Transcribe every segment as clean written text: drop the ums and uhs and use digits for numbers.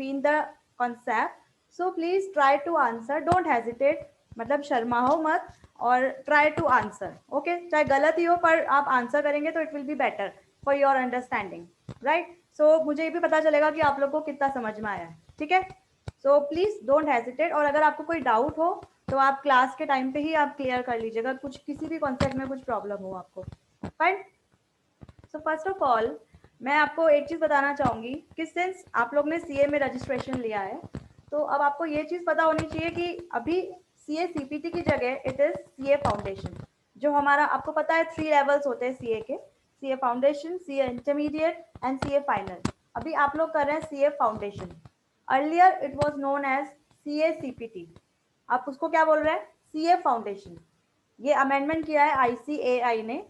Been the concept, so please try to answer, don't hesitate, मतलब शर्माओ मत और ट्राई टू आंसर, ओके। चाहे गलत ही हो पर आप आंसर करेंगे तो it will be better for your understanding, right. So मुझे ये भी पता चलेगा कि आप लोग को कितना समझ में आया है, ठीक है। सो प्लीज डोंट हेजिटेट, और अगर आपको कोई डाउट हो तो आप क्लास के टाइम पे ही आप क्लियर कर लीजिएगा, कुछ किसी भी कॉन्सेप्ट में कुछ प्रॉब्लम हो आपको, fine. So first of all मैं आपको एक चीज़ बताना चाहूँगी कि सिंस आप लोग ने सीए में रजिस्ट्रेशन लिया है, तो अब आपको ये चीज़ पता होनी चाहिए कि अभी सीए सीपीटी की जगह इट इज़ सीए फाउंडेशन, जो हमारा आपको पता है 3 लेवल्स होते हैं सीए के, CA foundation, CA intermediate and CA final. अभी आप लोग कर रहे हैं CA foundation, earlier it was known as CA CPT, आप उसको क्या बोल रहे हैं, सीए फाउंडेशन। ये अमेंडमेंट किया है आईसीएआई ने।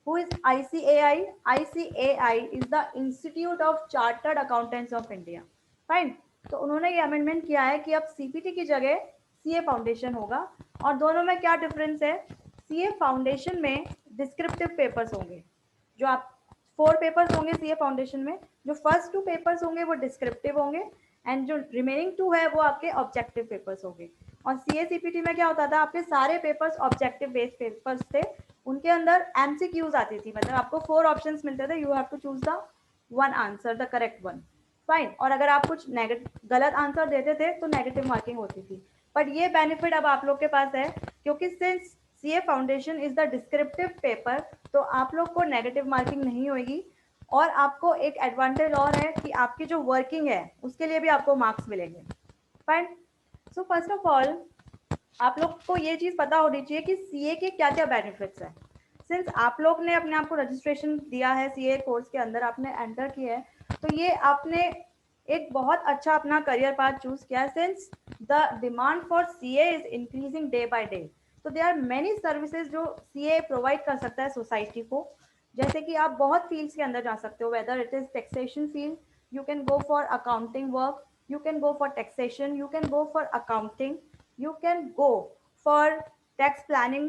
Who is ICAI? ICAI is the institute of chartered accountants of India, fine. तो उन्होंने ये अमेंडमेंट किया है कि अब सीपीटी की जगह सीए फाउंडेशन होगा। और दोनों में क्या डिफरेंस है? सीए फाउंडेशन में डिस्क्रिप्टिव पेपर्स होंगे, जो आप 4 पेपर्स होंगे सीए फाउंडेशन में, जो फर्स्ट 2 पेपर्स होंगे वो डिस्क्रिप्टिव होंगे एंड जो रिमेनिंग 2 है वो आपके ऑब्जेक्टिव पेपर्स होंगे। और सीए सीपीटी में क्या होता था, आपके सारे पेपर्स ऑब्जेक्टिव बेस्ड पेपर्स थे, उनके अंदर एमसीक्यूज आती थी, मतलब आपको 4 ऑप्शंस मिलते थे, you have to choose the one answer, the correct one, fine. और अगर आप कुछ गलत आंसर देते थे तो नेगेटिव मार्किंग होती थी। बट ये बेनिफिट अब आप लोग के पास है, क्योंकि since CA foundation is the descriptive paper, तो आप लोग को नेगेटिव मार्किंग नहीं होगी। और आपको एक एडवांटेज और है कि आपकी जो वर्किंग है उसके लिए भी आपको मार्क्स मिलेंगे, fine. So first of all आप लोग को ये चीज़ पता होनी चाहिए कि सीए के क्या क्या बेनिफिट्स हैं। सिंस आप लोग ने अपने आप को रजिस्ट्रेशन दिया है सीए कोर्स के अंदर, आपने एंटर किया है, तो ये आपने एक बहुत अच्छा अपना करियर पाथ चूज किया है। Since the demand for CA is increasing day by day, तो देयर आर मेनी सर्विसेज जो सीए प्रोवाइड कर सकता है सोसाइटी को। जैसे कि आप बहुत फील्ड्स के अंदर जा सकते हो, whether it is taxation field, you can go for accounting work, you can go for taxation, you can go for accounting, you can go for tax planning,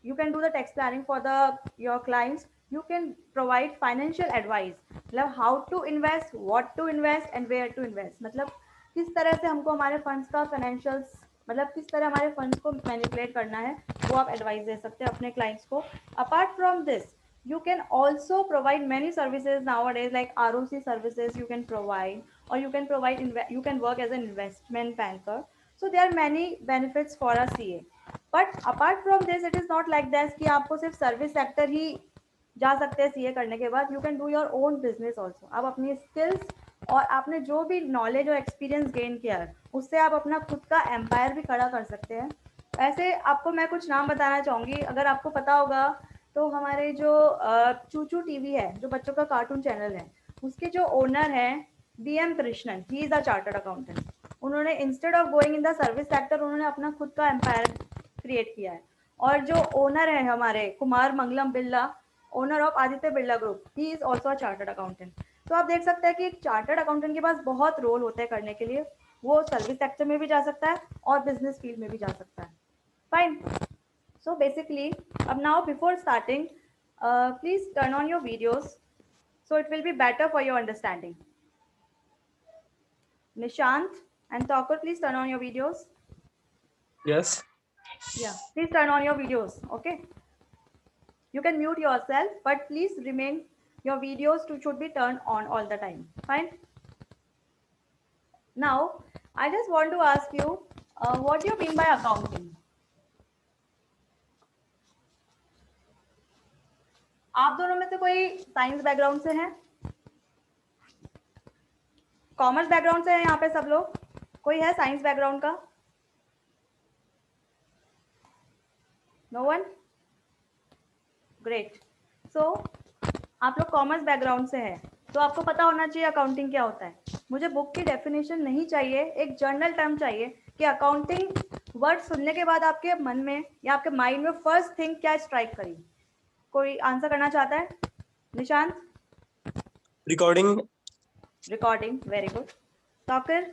you can do the tax planning for the your clients, you can provide financial advice, मतलब how to invest, what to invest and where to invest, मतलब किस तरह से हमको हमारे funds का financials, मतलब किस तरह हमारे फंड्स को मैनिपुलेट करना है, वो आप एडवाइस दे सकते हैं अपने क्लाइंट्स को। Apart from this you can also provide many services nowadays like ROC services you can provide, or you can provide you can work as an investment banker. So there are many benefits for a CA, but apart from this it is not like this कि आपको सिर्फ service sector ही जा सकते हैं CA करने के बाद, you can do your own business also. आप अपनी स्किल्स और आपने जो भी नॉलेज और एक्सपीरियंस गेन किया है उससे आप अपना खुद का एम्पायर भी खड़ा कर सकते हैं। ऐसे आपको मैं कुछ नाम बताना चाहूँगी, अगर आपको पता होगा तो हमारे जो चूचू टीवी है, जो बच्चों का कार्टून चैनल है, उसके जो ओनर हैं BM Krishnan, he is a chartered accountant. उन्होंने instead of going in the service sector उन्होंने अपना खुद का एम्पायर क्रिएट किया है। और जो ओनर है हमारे Kumar Mangalam Birla, owner of Aditya Birla group, he is also a chartered accountant. तो आप देख सकते हैं कि एक चार्टर्ड अकाउंटेंट के पास बहुत रोल होते हैं करने के लिए, वो सर्विस सेक्टर में भी जा सकता है और बिजनेस फील्ड में भी जा सकता है, fine. So basically, now before starting, please turn on your videos so it will be better for your understanding. Nishant and Thakur, please turn on your videos. Yes. Yeah, please turn on your videos. Okay, you can mute yourself, but please remain your videos should be turned on all the time. Fine. Now, I just want to ask you, what do you mean by accounting? आप दोनों में से कोई science background से हैं? Commerce background से है यहाँ पे सब लोग? कोई है साइंस बैकग्राउंड का? No one? ग्रेट। सो आप लोग कॉमर्स बैकग्राउंड से है, तो आपको पता होना चाहिए अकाउंटिंग क्या होता है। मुझे बुक की डेफिनेशन नहीं चाहिए, एक जर्नल टर्म चाहिए कि अकाउंटिंग वर्ड सुनने के बाद आपके मन में या आपके माइंड में फर्स्ट थिंग क्या स्ट्राइक करी। कोई आंसर करना चाहता है? Nishant? Recording. Recording, very good. Talker,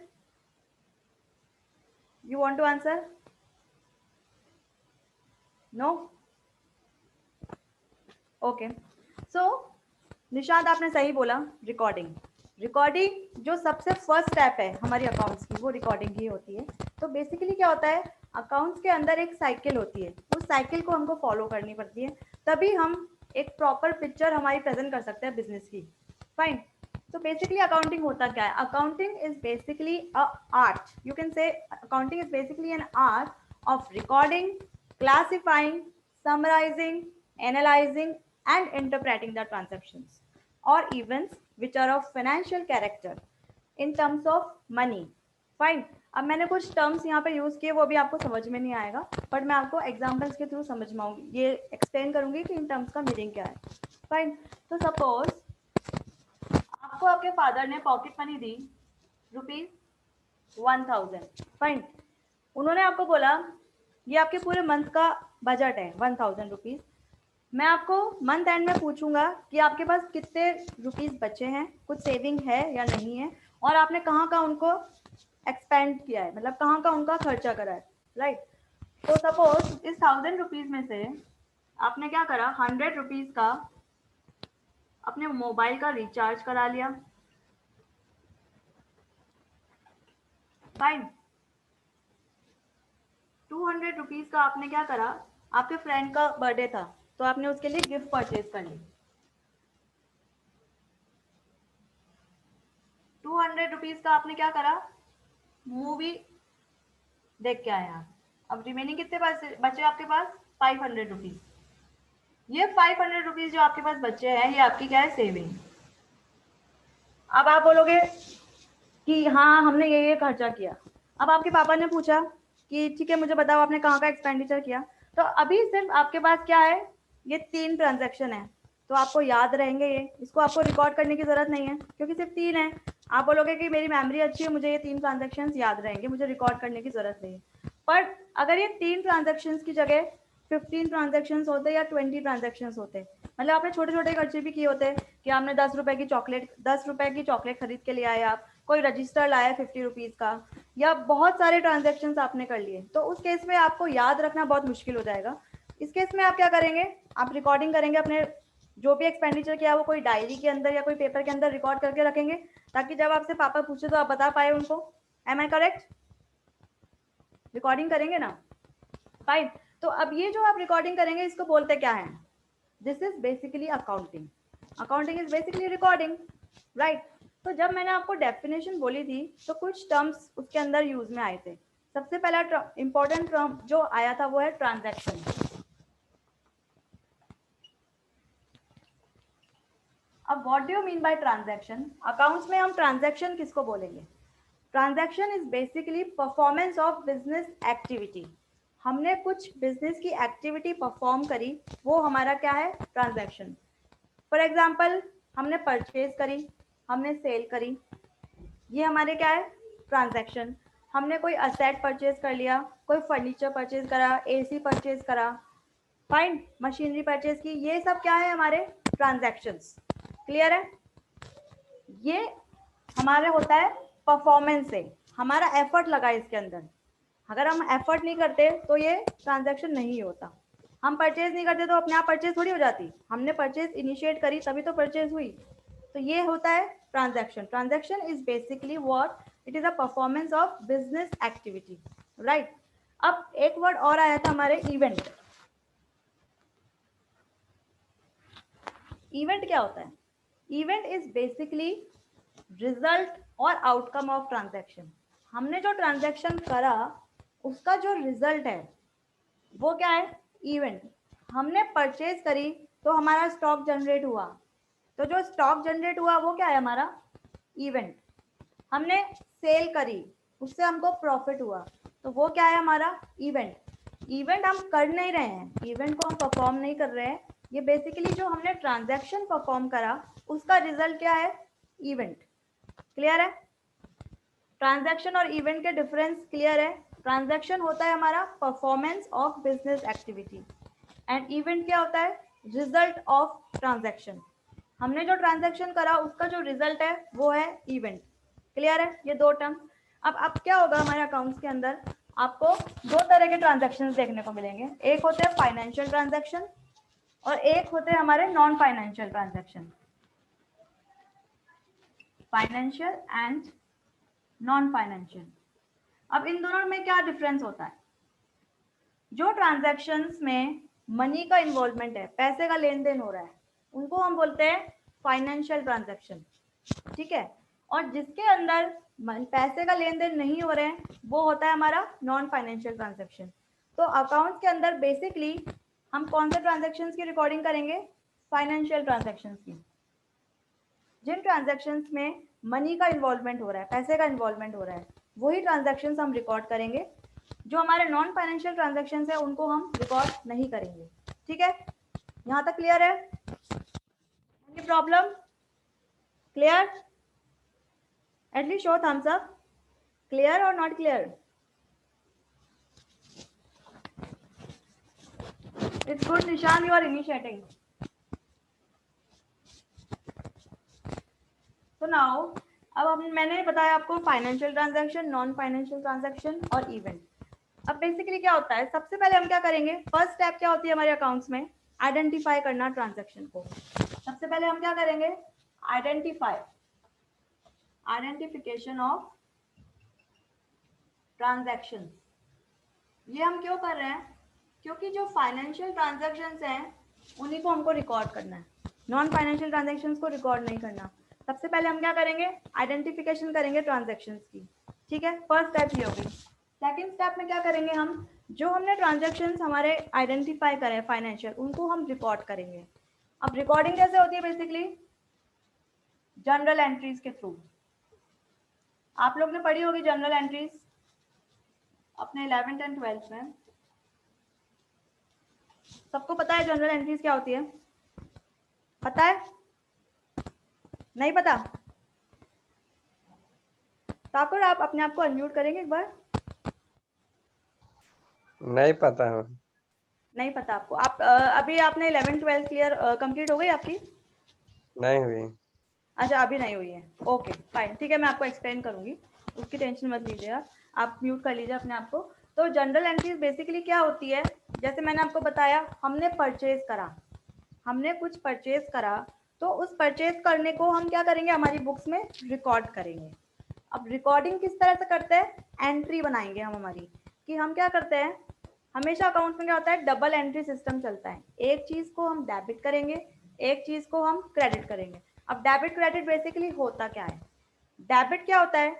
you want to answer? No? Okay. So Nishant आपने सही बोला, रिकॉर्डिंग। रिकॉर्डिंग जो सबसे फर्स्ट स्टेप है हमारी अकाउंट्स की, वो रिकॉर्डिंग ही होती है। तो बेसिकली क्या होता है, अकाउंट्स के अंदर एक साइकिल होती है, उस साइकिल को हमको फॉलो करनी पड़ती है, तभी हम एक प्रॉपर पिक्चर हमारी प्रेजेंट कर सकते हैं बिजनेस की। फाइन। तो बेसिकली अकाउंटिंग होता क्या है? Accounting is basically a art, you can say accounting is basically an art of recording, classifying, summarizing, analyzing, and interpreting the transactions or events which are of financial character in terms of money. Fine. अब मैंने कुछ terms यहाँ पे use किए, वो भी आपको समझ में नहीं आएगा, बट मैं आपको एग्जाम्पल्स के थ्रू समझाऊंगी, ये एक्सप्लेन करूंगी कि इन टर्म्स का मीनिंग क्या है। फाइन। तो सपोज आपको आपके फादर ने पॉकेट मनी दी ₹1000। फाइन। उन्होंने आपको बोला ये आपके पूरे मंथ का बजट है 1000 रुपीज। मैं आपको मंथ एंड में पूछूंगा कि आपके पास कितने रुपीस बचे हैं, कुछ सेविंग है या नहीं है, और आपने कहाँ का उनको एक्सपेंड किया है, मतलब कहाँ का उनका खर्चा करा है। राइट। तो सपोज इस 1000 रुपीज में से आपने क्या करा, 100 रुपीज का अपने मोबाइल का रिचार्ज करा लिया। फाइन। 200 रुपीज का आपने क्या करा, आपके फ्रेंड का बर्थडे था तो आपने उसके लिए गिफ्ट परचेज कर ली। 200 रुपीज का आपने क्या करा, मूवी देख के आए आप। अब रिमेनिंग कितने बचे आपके पास, 500 रुपीज। ये 500 रुपीज जो आपके पास बचे हैं, ये आपकी क्या है, सेविंग। अब आप बोलोगे कि हाँ हमने ये खर्चा किया। अब आपके पापा ने पूछा कि ठीक है मुझे बताओ आपने कहाँ का एक्सपेंडिचर किया। तो अभी सिर्फ आपके पास क्या है, ये 3 ट्रांजैक्शन है, तो आपको याद रहेंगे ये, इसको आपको रिकॉर्ड करने की जरूरत नहीं है क्योंकि सिर्फ 3 है। आप बोलोगे कि मेरी मेमोरी अच्छी है, मुझे ये 3 ट्रांजैक्शन याद रहेंगे, मुझे रिकॉर्ड करने की जरूरत नहीं है। पर अगर ये 3 ट्रांजैक्शन की जगह 15 ट्रांजैक्शन होते या 20 ट्रांजैक्शन होते, मतलब आपने छोटे छोटे खर्चे भी किए होते कि आपने 10 रुपए की चॉकलेट खरीद के लिए आए, आप कोई रजिस्टर लाया 50 रुपीज का, या बहुत सारे ट्रांजेक्शन आपने कर लिए, तो उस केस में आपको याद रखना बहुत मुश्किल हो जाएगा। इस केस में आप क्या करेंगे, आप रिकॉर्डिंग करेंगे, अपने जो भी एक्सपेंडिचर किया वो कोई डायरी के अंदर या कोई पेपर के अंदर रिकॉर्ड करके रखेंगे, ताकि जब आपसे पापा पूछे तो आप बता पाए उनको। एम आई करेक्ट? रिकॉर्डिंग करेंगे ना। फाइन। तो अब ये जो आप रिकॉर्डिंग करेंगे इसको बोलते क्या है, this is basically accounting. Accounting is basically recording. Right. तो जब मैंने आपको डेफिनेशन बोली थी तो कुछ टर्म्स उसके अंदर यूज में आए थे। सबसे पहला इंपॉर्टेंट टर्म जो आया था वो है ट्रांजैक्शन। अब what do you mean by transaction? Accounts में हम ट्रांजैक्शन किसको बोलेंगे? Transaction is basically performance of business activity. हमने कुछ बिजनेस की एक्टिविटी परफॉर्म करी, वो हमारा क्या है, ट्रांजैक्शन। फॉर एग्जाम्पल हमने परचेज करी, हमने सेल करी, ये हमारे क्या है, ट्रांजैक्शन। हमने कोई असेट परचेज कर लिया, कोई फर्नीचर परचेज करा, एसी परचेज करा, फाइन, मशीनरी परचेज की, ये सब क्या है, हमारे ट्रांजैक्शंस। क्लियर है? ये हमारे होता है परफॉर्मेंस से, हमारा एफर्ट लगा इसके अंदर। अगर हम एफर्ट नहीं करते तो ये ट्रांजैक्शन नहीं होता। हम परचेज नहीं करते तो अपने आप परचेज थोड़ी हो जाती, हमने परचेज इनिशिएट करी तभी तो परचेज हुई। तो ये होता है transaction. Transaction is basically what, it is a performance of business activity. Right. अब एक वर्ड और आया था हमारे, इवेंट। इवेंट क्या होता है? इवेंट इज बेसिकली रिजल्ट और आउटकम ऑफ ट्रांजैक्शन। हमने जो ट्रांजैक्शन करा उसका जो रिजल्ट है वो क्या है, इवेंट। हमने परचेज करी तो हमारा स्टॉक जनरेट हुआ, तो जो स्टॉक जनरेट हुआ वो क्या है, हमारा इवेंट। हमने सेल करी, उससे हमको प्रॉफिट हुआ, तो वो क्या है, हमारा इवेंट। इवेंट हम कर नहीं रहे हैं, इवेंट को हम परफॉर्म नहीं कर रहे हैं, ये बेसिकली जो हमने ट्रांजैक्शन परफॉर्म करा उसका रिजल्ट क्या है, इवेंट। क्लियर है? ट्रांजैक्शन और इवेंट के डिफरेंस क्लियर है? ट्रांजैक्शन होता है हमारा performance of business activity, and event क्या होता है, रिजल्ट ऑफ ट्रांजैक्शन। हमने जो ट्रांजैक्शन करा उसका जो रिजल्ट है वो है इवेंट। क्लियर है? ये दो टर्म। अब क्या होगा हमारे अकाउंट्स के अंदर, आपको दो तरह के ट्रांजैक्शन देखने को मिलेंगे, एक होते हैं फाइनेंशियल ट्रांजैक्शन और एक होते हैं हमारे non financial transaction. Financial and non financial. अब इन दोनों में क्या डिफरेंस होता है? जो ट्रांजैक्शंस में मनी का इन्वॉल्वमेंट है, पैसे का लेन देन हो रहा है, उनको हम बोलते हैं फाइनेंशियल ट्रांजैक्शन, ठीक है। और जिसके अंदर पैसे का लेन देन नहीं हो रहे हैं, वो होता है हमारा नॉन फाइनेंशियल ट्रांजैक्शन। तो अकाउंट्स के अंदर बेसिकली हम कौन से ट्रांजैक्शंस की रिकॉर्डिंग करेंगे? फाइनेंशियल ट्रांजैक्शंस की। जिन ट्रांजैक्शंस में मनी का इन्वॉल्वमेंट हो रहा है, पैसे का इन्वॉल्वमेंट हो रहा है, वही ट्रांजैक्शंस हम रिकॉर्ड करेंगे। जो हमारे नॉन फाइनेंशियल ट्रांजैक्शंस है, उनको हम रिकॉर्ड नहीं करेंगे, ठीक है। यहाँ तक क्लियर है? Any problem? Clear? At least show thumbs up. Clear और not clear? It's good Nishan, you are initiating. तो नाउ अब मैंने बताया आपको financial transaction, non financial transaction और इवेंट। अब बेसिकली क्या होता है, सबसे पहले हम क्या करेंगे, फर्स्ट स्टेप क्या होती है हमारे अकाउंट्स में? आइडेंटिफाई करना ट्रांजैक्शन को। सबसे पहले हम क्या करेंगे? Identification of transaction. ये हम क्यों कर रहे हैं? क्योंकि जो फाइनेंशियल ट्रांजैक्शंस हैं, उन्हीं को हमको रिकॉर्ड करना है, नॉन फाइनेंशियल ट्रांजैक्शंस को रिकॉर्ड नहीं करना। सबसे पहले हम क्या करेंगे? आइडेंटिफिकेशन करेंगे ट्रांजैक्शंस की, ठीक है। फर्स्ट स्टेप ये होगी। सेकंड स्टेप में क्या करेंगे हम? जो हमने ट्रांजैक्शंस हमारे आइडेंटिफाई करे फाइनेंशियल, उनको हम रिकॉर्ड करेंगे। अब रिकॉर्डिंग कैसे होती है? बेसिकली जनरल एंट्रीज के थ्रू। आप लोग ने पढ़ी होगी जनरल एंट्रीज अपने 11th एंड 12th में। सबको पता है जनरल एंट्रीज क्या होती है? पता है? नहीं पता? ठाकुर आप अपने आप को अनम्यूट करेंगे एक बार? नहीं पता है। नहीं पता आपको? आप अभी आपने 11th 12th क्लियर कंप्लीट हो गई आपकी? नहीं हुई। अच्छा, अभी नहीं हुई है। ओके फाइन, ठीक है, मैं आपको एक्सप्लेन करूंगी, उसकी टेंशन मत लीजिए आप म्यूट कर लीजिए अपने आप को। तो जनरल एंट्रीज बेसिकली क्या होती है? जैसे मैंने आपको बताया, हमने परचेज करा, हमने कुछ परचेज करा, तो उस परचेज करने को हम क्या करेंगे? हमारी बुक्स में रिकॉर्ड करेंगे। अब रिकॉर्डिंग किस तरह से करते हैं? एंट्री बनाएंगे हम हमारी, कि हम क्या करते हैं, हमेशा अकाउंट में क्या होता है, डबल एंट्री सिस्टम चलता है। एक चीज को हम डेबिट करेंगे, एक चीज को हम क्रेडिट करेंगे। अब डेबिट क्रेडिट बेसिकली होता क्या है? डेबिट क्या होता है?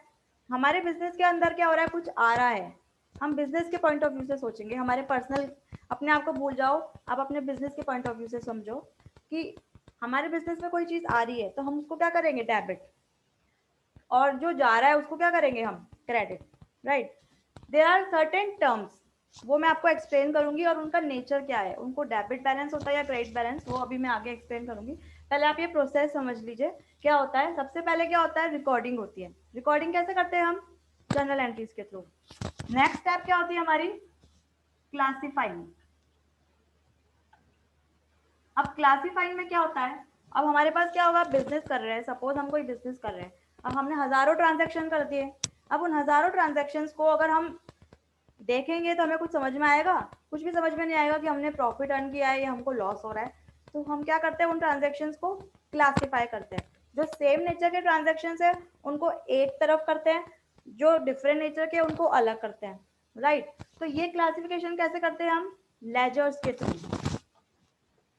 हमारे बिजनेस के अंदर क्या हो रहा है, कुछ आ रहा है, हम बिजनेस के पॉइंट ऑफ व्यू से सोचेंगे, हमारे पर्सनल अपने आप को भूल जाओ, आप अपने बिजनेस के पॉइंट ऑफ व्यू से समझो कि हमारे बिजनेस में कोई चीज आ रही है, तो हम उसको क्या करेंगे? डेबिट। और जो जा रहा है उसको क्या करेंगे हम? Credit, right. There are certain terms, वो मैं आपको एक्सप्लेन करूंगी, और उनका नेचर क्या है, उनको डेबिट बैलेंस होता है या क्रेडिट बैलेंस, वो अभी मैं आगे एक्सप्लेन करूंगी। पहले आप ये प्रोसेस समझ लीजिए क्या होता है। सबसे पहले क्या होता है? रिकॉर्डिंग होती है। रिकॉर्डिंग कैसे करते हैं हम? जनरल एंट्रीज के थ्रू। नेक्स्ट स्टेप क्या होती है हमारी? क्लासिफाइंग। अब क्लासिफाइंग में क्या होता है? अब हमारे पास क्या होगा, बिजनेस कर रहे हैं, सपोज हम कोई बिजनेस कर रहे हैं, अब हमने हजारों ट्रांजैक्शन कर दिए। अब उन हजारों ट्रांजैक्शंस को अगर हम देखेंगे तो हमें कुछ समझ में आएगा? कुछ भी समझ में नहीं आएगा कि हमने प्रॉफिट अर्न किया है या हमको लॉस हो रहा है। तो हम क्या करते हैं? उन ट्रांजैक्शंस को क्लासिफाई करते हैं। जो सेम नेचर के ट्रांजैक्शंस है उनको एक तरफ करते हैं, जो डिफरेंट नेचर के उनको अलग करते हैं, राइट। तो ये क्लासिफिकेशन कैसे करते हैं हम? लेजर्स के थ्रू।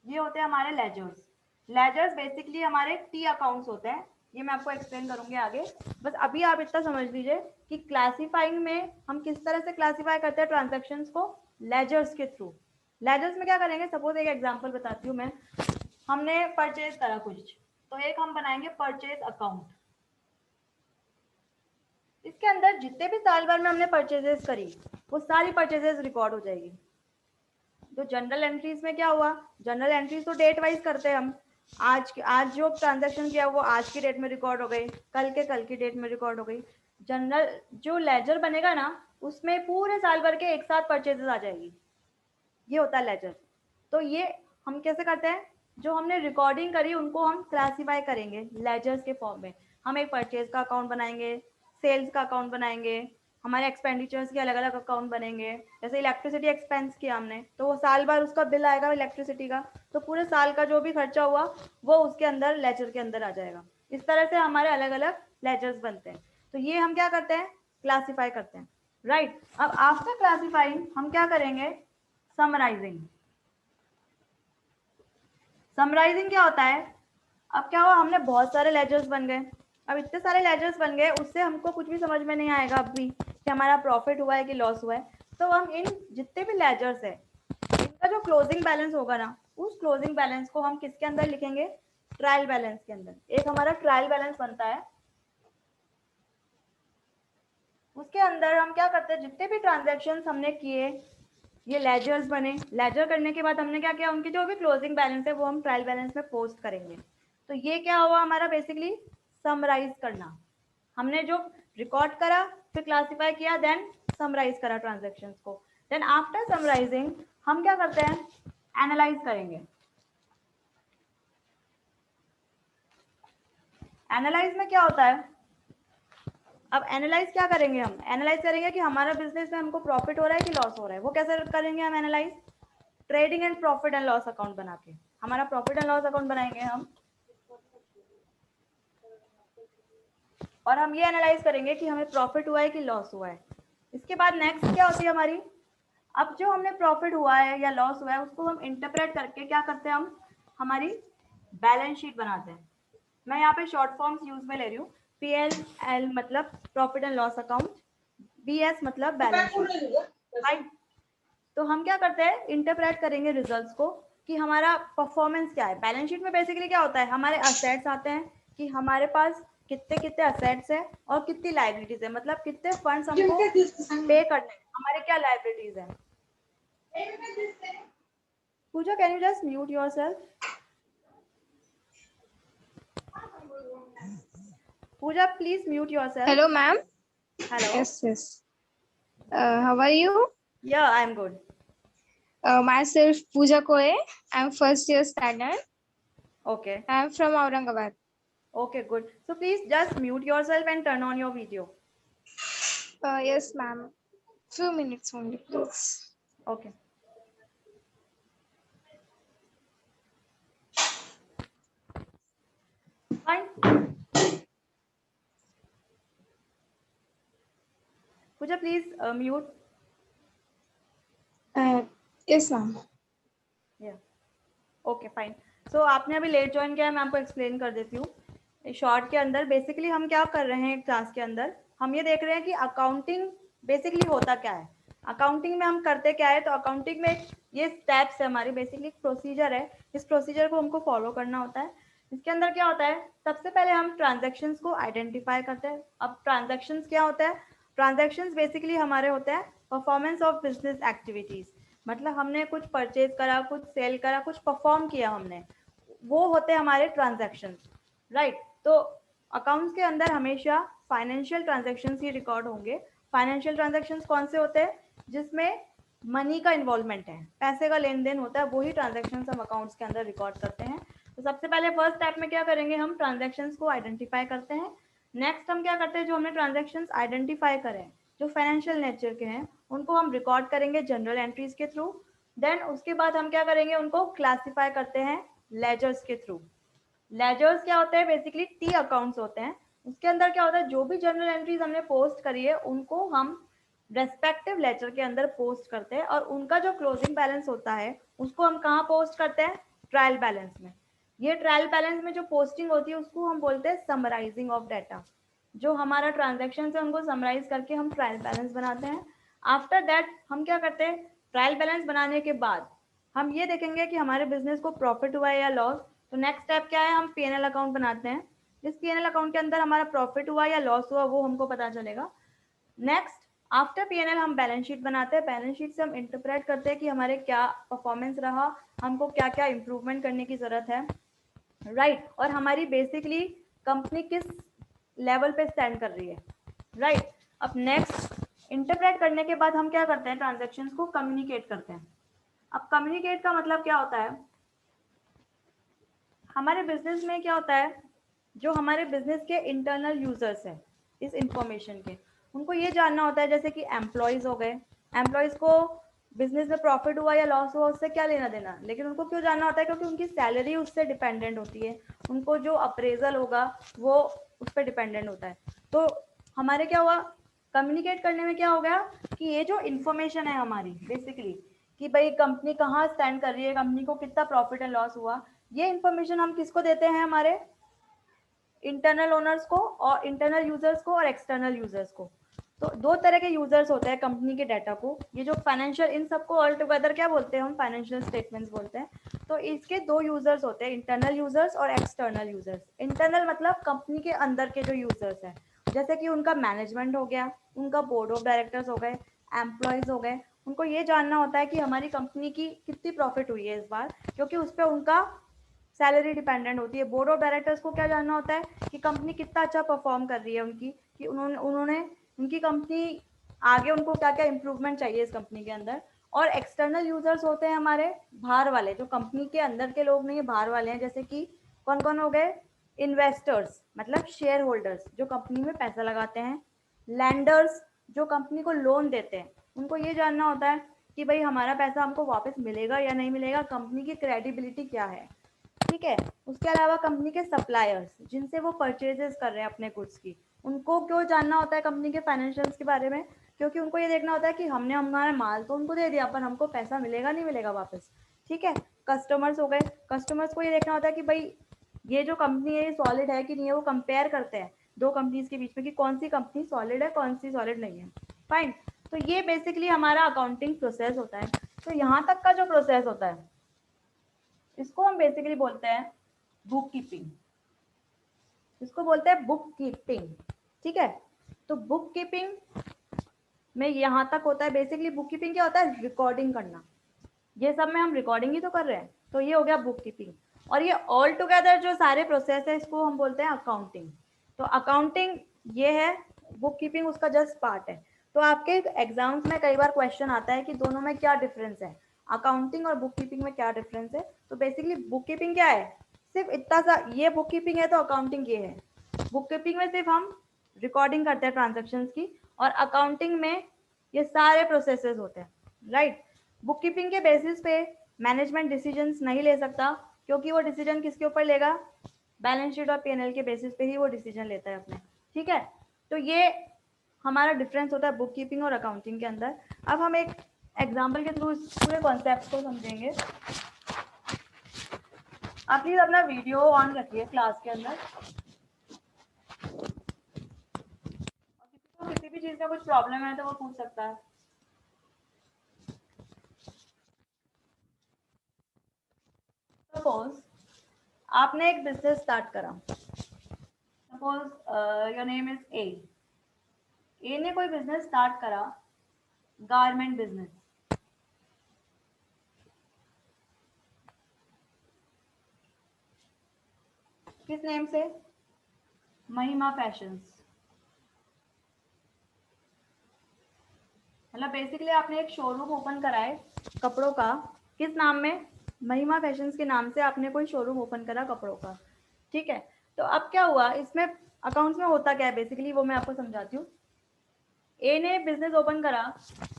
ये होते हैं हमारे लेजर्स। लेजर्स बेसिकली हमारे टी अकाउंट्स होते हैं, ये मैं आपको एक्सप्लेन करूंगी आगे। बस अभी आप इतना समझ लीजिए कि क्लासिफाइंग में हम किस तरह से क्लासिफाई करते हैं ट्रांजैक्शंस को? लेजर्स के थ्रू। लेजर्स में क्या करेंगे? सपोज एक एग्जांपल बताती हूँ मैं, हमने परचेज करा कुछ, तो एक हम बनाएंगे परचेज अकाउंट। इसके अंदर जितने भी साल भर में हमने परचेजेस करी, वो सारी परचेजेस रिकॉर्ड हो जाएगी। तो जनरल एंट्रीज में क्या हुआ? जनरल एंट्रीज तो डेट वाइज करते हैं हम, आज जो ट्रांजैक्शन किया वो आज की डेट में रिकॉर्ड हो गई, कल की डेट में रिकॉर्ड हो गई। जनरल जो लेजर बनेगा ना, उसमें पूरे साल भर के एक साथ परचेजेस आ जाएगी, ये होता है लेजर। तो ये हम कैसे करते हैं? जो हमने रिकॉर्डिंग करी उनको हम क्लासीफाई करेंगे लेजर्स के फॉर्म में। हम एक परचेज का अकाउंट बनाएंगे, सेल्स का अकाउंट बनाएंगे, हमारे एक्सपेंडिचर्स के अलग अलग अकाउंट बनेंगे। जैसे इलेक्ट्रिसिटी एक्सपेंस किया हमने, तो वो साल भर उसका बिल आएगा इलेक्ट्रिसिटी का, तो पूरे साल का जो भी खर्चा हुआ वो उसके अंदर लेजर के अंदर आ जाएगा। इस तरह से हमारे अलग अलग लेजर्स बनते हैं। तो ये हम क्या करते हैं, क्लासिफाई करते हैं, राइट। अब आफ्टर क्लासिफाइंग हम क्या करेंगे, समराइजिंग। समराइजिंग क्या होता है, अब क्या हुआ, हमने बहुत सारे लेजर्स बन गए। अब इतने सारे लेजर्स बन गए, उससे हमको कुछ भी समझ में नहीं आएगा अब भी कि हमारा प्रॉफिट हुआ है कि लॉस हुआ है। तो हम इन जितने भी लेजर्स है, इनका जो क्लोजिंग बैलेंस होगा ना, उस क्लोजिंग बैलेंस को हम किसके अंदर लिखेंगे, ट्रायल बैलेंस के अंदर। एक हमारा ट्रायल बैलेंस बनता है, उसके अंदर हम क्या करते हैं, जितने भी ट्रांजेक्शन हमने किए, ये लेजर्स बने। लेजर करने के बाद हमने क्या किया, उनके जो भी क्लोजिंग बैलेंस है वो हम ट्रायल बैलेंस में पोस्ट करेंगे। तो ये क्या हुआ हमारा, बेसिकली समराइज करना। हमने जो रिकॉर्ड करा, फिर क्लासिफाई किया, देन समराइज करा ट्रांजेक्शन्स को। देन आफ्टर समराइजिंग हम क्या करते हैं, एनालाइज करेंगे। एनालाइज में क्या होता है, अब एनालाइज क्या करेंगे, हम एनालाइज करेंगे कि हमारा बिजनेस में हमको प्रॉफिट हो रहा है कि लॉस हो रहा है। वो कैसे करेंगे हम analyse, trading and profit and loss account बना के। हमारा प्रॉफिट एंड लॉस अकाउंट बनाएंगे हम, और हम ये एनालाइज करेंगे कि हमें प्रॉफिट हुआ है कि लॉस हुआ है। इसके बाद नेक्स्ट क्या होती है हमारी, अब जो हमने प्रॉफिट हुआ है या लॉस हुआ है उसको हम इंटरप्रेट करके क्या करते हैं, हम हमारी बैलेंस शीट बनाते हैं। मैं यहाँ पे शॉर्ट फॉर्म्स यूज में ले रही हूँ, PL मतलब profit and loss account, BS मतलब बैलेंस शीट, राइट। तो हम क्या करते हैं, इंटरप्रेट करेंगे रिजल्ट्स को कि हमारा परफॉर्मेंस क्या है। बैलेंस शीट में बेसिकली क्या होता है, हमारे असेट्स आते हैं कि हमारे पास कितने कितने असेट्स है और कितनी लाइबिलिटीज है, मतलब कितने फंड्स हमको पे करने हैं, हमारे क्या लाइबिलिटीज है। Pooja, can you just mute yourself. Pooja, please mute yourself. Hello, ma'am. Hello. Yes, yes. How are you? Yeah, I am good. Myself, Pooja Koe. I'm first year standard. Okay, I'm from Aurangabad. okay, good. So please just mute yourself and turn on your video. Yes, ma'am. Few minutes only, please. Okay. Fine. Pooja, please mute. Yes, ma'am. Yeah. Okay fine. So आपने अभी late join किया है, मैं आपको explain कर देती हूँ। Short के अंदर बेसिकली हम क्या कर रहे हैं, क्लास के अंदर हम ये देख रहे हैं कि अकाउंटिंग बेसिकली होता क्या है, अकाउंटिंग में हम करते क्या है। तो अकाउंटिंग में ये स्टेप्स है हमारी, बेसिकली प्रोसीजर है, इस प्रोसीजर को हमको फॉलो करना होता है। इसके अंदर क्या होता है, सबसे पहले हम ट्रांजेक्शन्स को आइडेंटिफाई करते हैं। अब ट्रांजेक्शन्स क्या होता है, ट्रांजेक्शन्स बेसिकली हमारे होते हैं परफॉर्मेंस ऑफ बिजनेस एक्टिविटीज़, मतलब हमने कुछ परचेज करा, कुछ सेल करा, कुछ परफॉर्म किया हमने, वो होते हैं हमारे ट्रांजैक्शंस, राइट। तो अकाउंट्स के अंदर हमेशा फाइनेंशियल ट्रांजैक्शंस ही रिकॉर्ड होंगे। फाइनेंशियल ट्रांजैक्शंस कौन से होते हैं, जिसमें मनी का इन्वॉल्वमेंट है, पैसे का लेन देन होता है, वही ट्रांजैक्शंस हम अकाउंट्स के अंदर रिकॉर्ड करते हैं। तो सबसे पहले फर्स्ट स्टेप में क्या करेंगे, हम ट्रांजैक्शंस को आइडेंटिफाई करते हैं। नेक्स्ट हम क्या करते हैं, जो हमने ट्रांजैक्शंस आइडेंटिफाई करें जो फाइनेंशियल नेचर के हैं, उनको हम रिकॉर्ड करेंगे जनरल एंट्रीज के थ्रू। देन उसके बाद हम क्या करेंगे, उनको क्लासिफाई करते हैं लेजर्स के थ्रू। लेजर्स क्या होते हैं, बेसिकली टी अकाउंट्स होते हैं। उसके अंदर क्या होता है, जो भी जर्नल एंट्रीज हमने पोस्ट करी है उनको हम रेस्पेक्टिव लेजर के अंदर पोस्ट करते हैं, और उनका जो क्लोजिंग बैलेंस होता है उसको हम कहाँ पोस्ट करते हैं, ट्रायल बैलेंस में। ये ट्रायल बैलेंस में जो पोस्टिंग होती है उसको हम बोलते हैं समराइजिंग ऑफ डाटा। जो हमारा ट्रांजेक्शन है उनको समराइज करके हम ट्रायल बैलेंस बनाते हैं। आफ्टर दैट हम क्या करते हैं, ट्रायल बैलेंस बनाने के बाद हम ये देखेंगे कि हमारे बिजनेस को प्रॉफिट हुआ है या लॉस। तो नेक्स्ट स्टेप क्या है, हम P&L अकाउंट बनाते हैं। इस P&L अकाउंट के अंदर हमारा प्रॉफिट हुआ या लॉस हुआ वो हमको पता चलेगा। नेक्स्ट आफ्टर P&L हम बैलेंस शीट बनाते हैं। बैलेंस शीट से हम इंटरप्रेट करते हैं कि हमारे क्या परफॉर्मेंस रहा, हमको क्या क्या इंप्रूवमेंट करने की जरूरत है, राइट। और हमारी बेसिकली कंपनी किस लेवल पे स्टैंड कर रही है, राइट। अब नेक्स्ट इंटरप्रेट करने के बाद हम क्या करते हैं, ट्रांजेक्शन्स को कम्युनिकेट करते हैं। अब कम्युनिकेट का मतलब क्या होता है, हमारे बिजनेस में क्या होता है, जो हमारे बिजनेस के इंटरनल यूजर्स हैं इस इंफॉर्मेशन के, उनको ये जानना होता है, जैसे कि एम्प्लॉयज़ हो गए, एम्प्लॉयज़ को बिजनेस में प्रॉफिट हुआ या लॉस हुआ उससे क्या लेना देना, लेकिन उनको क्यों जानना होता है, क्योंकि उनकी सैलरी उससे डिपेंडेंट होती है, उनको जो अप्रेजल होगा वो उस पर डिपेंडेंट होता है। तो हमारे क्या हुआ, कम्युनिकेट करने में क्या हो गया कि ये जो इन्फॉर्मेशन है हमारी बेसिकली कि भाई कंपनी कहाँ स्टैंड कर रही है, कंपनी को कितना प्रॉफिट एंड लॉस हुआ, ये इन्फॉर्मेशन हम किसको देते हैं, हमारे इंटरनल ओनर्स को और इंटरनल यूजर्स को और एक्सटर्नल यूजर्स को। तो दो तरह के यूजर्स होते हैं कंपनी के डाटा को, ये जो फाइनेंशियल, इन सबको ऑल टुगेदर क्या बोलते हैं हम, फाइनेंशियल स्टेटमेंट्स बोलते हैं। तो इसके दो यूजर्स होते हैं, इंटरनल यूजर्स और एक्सटर्नल यूजर्स। इंटरनल मतलब कंपनी के अंदर के जो यूजर्स हैं, जैसे कि उनका मैनेजमेंट हो गया, उनका बोर्ड ऑफ डायरेक्टर्स हो गए, एम्प्लॉयज हो गए। उनको ये जानना होता है कि हमारी कंपनी की कितनी प्रॉफिट हुई है इस बार, क्योंकि उस पर उनका सैलरी डिपेंडेंट होती है। बोर्ड ऑफ डायरेक्टर्स को क्या जानना होता है कि कंपनी कितना अच्छा परफॉर्म कर रही है उनकी, कि उन्होंने उन्होंने उनकी कंपनी आगे, उनको क्या क्या इंप्रूवमेंट चाहिए इस कंपनी के अंदर। और एक्सटर्नल यूजर्स होते हैं हमारे बाहर वाले, जो कंपनी के अंदर के लोग नहीं है, बाहर वाले हैं। जैसे कि कौन कौन हो गए, इन्वेस्टर्स मतलब शेयर होल्डर्स जो कंपनी में पैसा लगाते हैं, लैंडर्स जो कंपनी को लोन देते हैं, उनको ये जानना होता है कि भाई हमारा पैसा हमको वापस मिलेगा या नहीं मिलेगा, कंपनी की क्रेडिबिलिटी क्या है, ठीक है। उसके अलावा कंपनी के सप्लायर्स जिनसे वो परचेजेस कर रहे हैं अपने गुड्स की, उनको क्यों जानना होता है कंपनी के फाइनेंशियल्स के बारे में, क्योंकि उनको ये देखना होता है कि हमने हमारा माल तो उनको दे दिया पर हमको पैसा मिलेगा नहीं मिलेगा वापस, ठीक है। कस्टमर्स हो गए, कस्टमर्स को ये देखना होता है कि भाई ये जो कंपनी है ये सॉलिड है कि नहीं है, वो कंपेयर करते हैं दो कंपनीज के बीच में कि कौन सी कंपनी सॉलिड है कौन सी सॉलिड नहीं है, फाइन। तो ये बेसिकली हमारा अकाउंटिंग प्रोसेस होता है। तो यहाँ तक का जो प्रोसेस होता है इसको हम बेसिकली बोलते हैं बुक कीपिंग, इसको बोलते हैं बुक कीपिंग, ठीक है। तो बुक कीपिंग में यहाँ तक होता है, बेसिकली बुक कीपिंग क्या होता है, रिकॉर्डिंग करना। ये सब में हम रिकॉर्डिंग ही तो कर रहे हैं, तो ये हो गया बुक कीपिंग। और ये ऑल टुगेदर जो सारे प्रोसेस है इसको हम बोलते हैं अकाउंटिंग। तो अकाउंटिंग ये है, बुक कीपिंग उसका जस्ट पार्ट है। तो आपके एग्जाम्स में कई बार क्वेश्चन आता है कि दोनों में क्या डिफरेंस है, अकाउंटिंग और बुक कीपिंग में क्या डिफरेंस है। तो बेसिकली बुक कीपिंग क्या है, सिर्फ इतना सा, ये बुक कीपिंग है तो अकाउंटिंग ये है। बुक कीपिंग में सिर्फ हम रिकॉर्डिंग करते हैं ट्रांजेक्शन्स की, और अकाउंटिंग में ये सारे प्रोसेसेस होते हैं, राइट। बुक कीपिंग के बेसिस पे मैनेजमेंट डिसीजंस नहीं ले सकता, क्योंकि वो डिसीजन किसके ऊपर लेगा, बैलेंस शीट और पीएनएल के बेसिस पे ही वो डिसीजन लेता है अपने, ठीक है। तो ये हमारा डिफरेंस होता है बुक कीपिंग और अकाउंटिंग के अंदर। अब हम एक एग्जाम्पल के थ्रू इस पूरे कॉन्सेप्ट को समझेंगे। आप प्लीज अपना वीडियो ऑन रखिए क्लास के अंदर, और किसी भी चीज़ का कुछ प्रॉब्लम है तो वो पूछ सकता है। सपोज आपने एक बिजनेस स्टार्ट करा, suppose your name is a ने कोई बिजनेस स्टार्ट करा, गारमेंट बिजनेस, किस नेम से, महिमा फैशंस। मतलब बेसिकली आपने एक शोरूम ओपन करा है कपड़ों का, किस नाम में, महिमा फैशंस के नाम से आपने कोई शोरूम ओपन करा कपड़ों का, ठीक है। तो अब क्या हुआ इसमें, अकाउंट्स में होता क्या है बेसिकली वो मैं आपको समझाती हूँ। ए ने बिजनेस ओपन करा,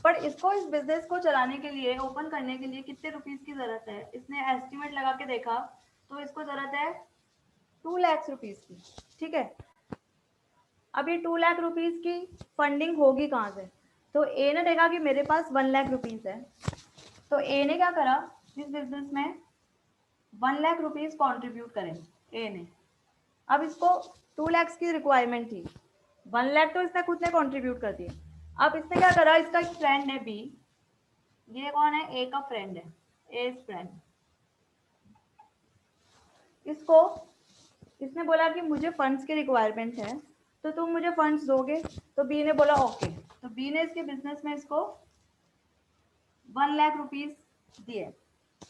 पर इसको इस बिजनेस को चलाने के लिए, ओपन करने के लिए कितने रुपीस की जरूरत है, इसने एस्टिमेट लगा के देखा तो इसको जरूरत है 2 लाख रुपीस की, ठीक है। अब ये 2 लाख रुपीस की फंडिंग होगी कहाँ से, तो ए ने देखा कि मेरे पास 1 लाख रुपीस है, तो ए ने क्या करा, इस बिजनेस में 1 लाख रुपीस कॉन्ट्रीब्यूट करें ए ने। अब इसको 2 लाख की रिक्वायरमेंट थी, 1 लाख तो इसने खुद ने कॉन्ट्रीब्यूट कर दिया। अब इसने क्या करा, इसका एक फ्रेंड है बी, ये कौन है, ए का फ्रेंड है, ए फ्रेंड, इसको इसने बोला कि मुझे फंड्स की रिक्वायरमेंट है तो तुम मुझे फंड्स दोगे, तो बी ने बोला ओके। तो बी ने इसके बिजनेस में इसको 1 लाख रुपीस दिए,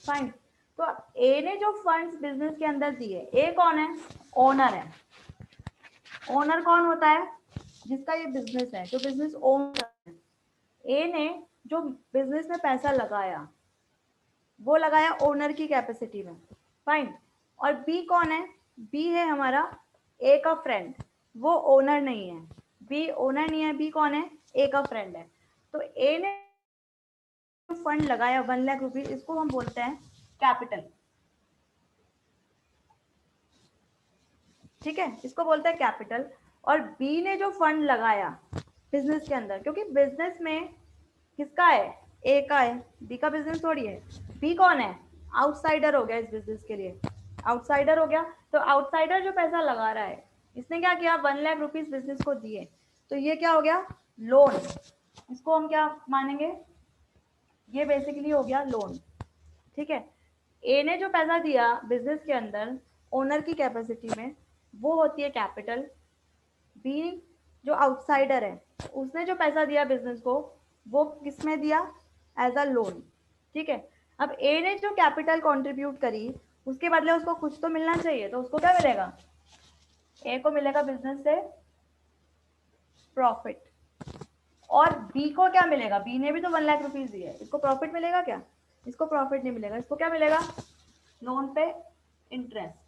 फाइन। तो ए ने जो फंड्स बिजनेस के अंदर दिए, ए कौन है, ओनर है। ओनर कौन होता है, जिसका ये बिजनेस है, जो बिजनेस ओन करता है। ए ने जो बिजनेस में पैसा लगाया वो लगाया ओनर की कैपेसिटी में, फाइन। और बी कौन है, बी है हमारा ए का फ्रेंड, वो ओनर नहीं है, बी ओनर नहीं है, बी कौन है, ए का फ्रेंड है। तो ए ने फंड लगाया 1 लाख रुपीज, इसको हम बोलते हैं कैपिटल। ठीक है, इसको बोलते हैं कैपिटल। और बी ने जो फंड लगाया बिजनेस के अंदर, क्योंकि बिजनेस में किसका है, ए का है, बी का बिजनेस थोड़ी है। बी कौन है, आउटसाइडर हो गया इस बिजनेस के लिए, आउटसाइडर हो गया। तो आउटसाइडर जो पैसा लगा रहा है, इसने क्या किया, 1 लाख रुपीज बिजनेस को दिए, तो ये क्या हो गया, लोन। इसको हम क्या मानेंगे, ये बेसिकली हो गया लोन। ठीक है, ए ने जो पैसा दिया बिजनेस के अंदर ओनर की कैपेसिटी में, वो होती है कैपिटल। बी जो आउटसाइडर है, उसने जो पैसा दिया बिजनेस को, वो किस में दिया, एज अ लोन। ठीक है, अब ए ने जो कैपिटल कंट्रीब्यूट करी, उसके बदले उसको कुछ तो मिलना चाहिए, तो उसको क्या मिलेगा, ए को मिलेगा बिजनेस से प्रॉफिट। और बी को क्या मिलेगा, बी ने भी तो 1 लाख रुपीज दिए, इसको प्रॉफिट मिलेगा क्या, इसको प्रॉफिट नहीं मिलेगा, इसको क्या मिलेगा, लोन पे इंटरेस्ट।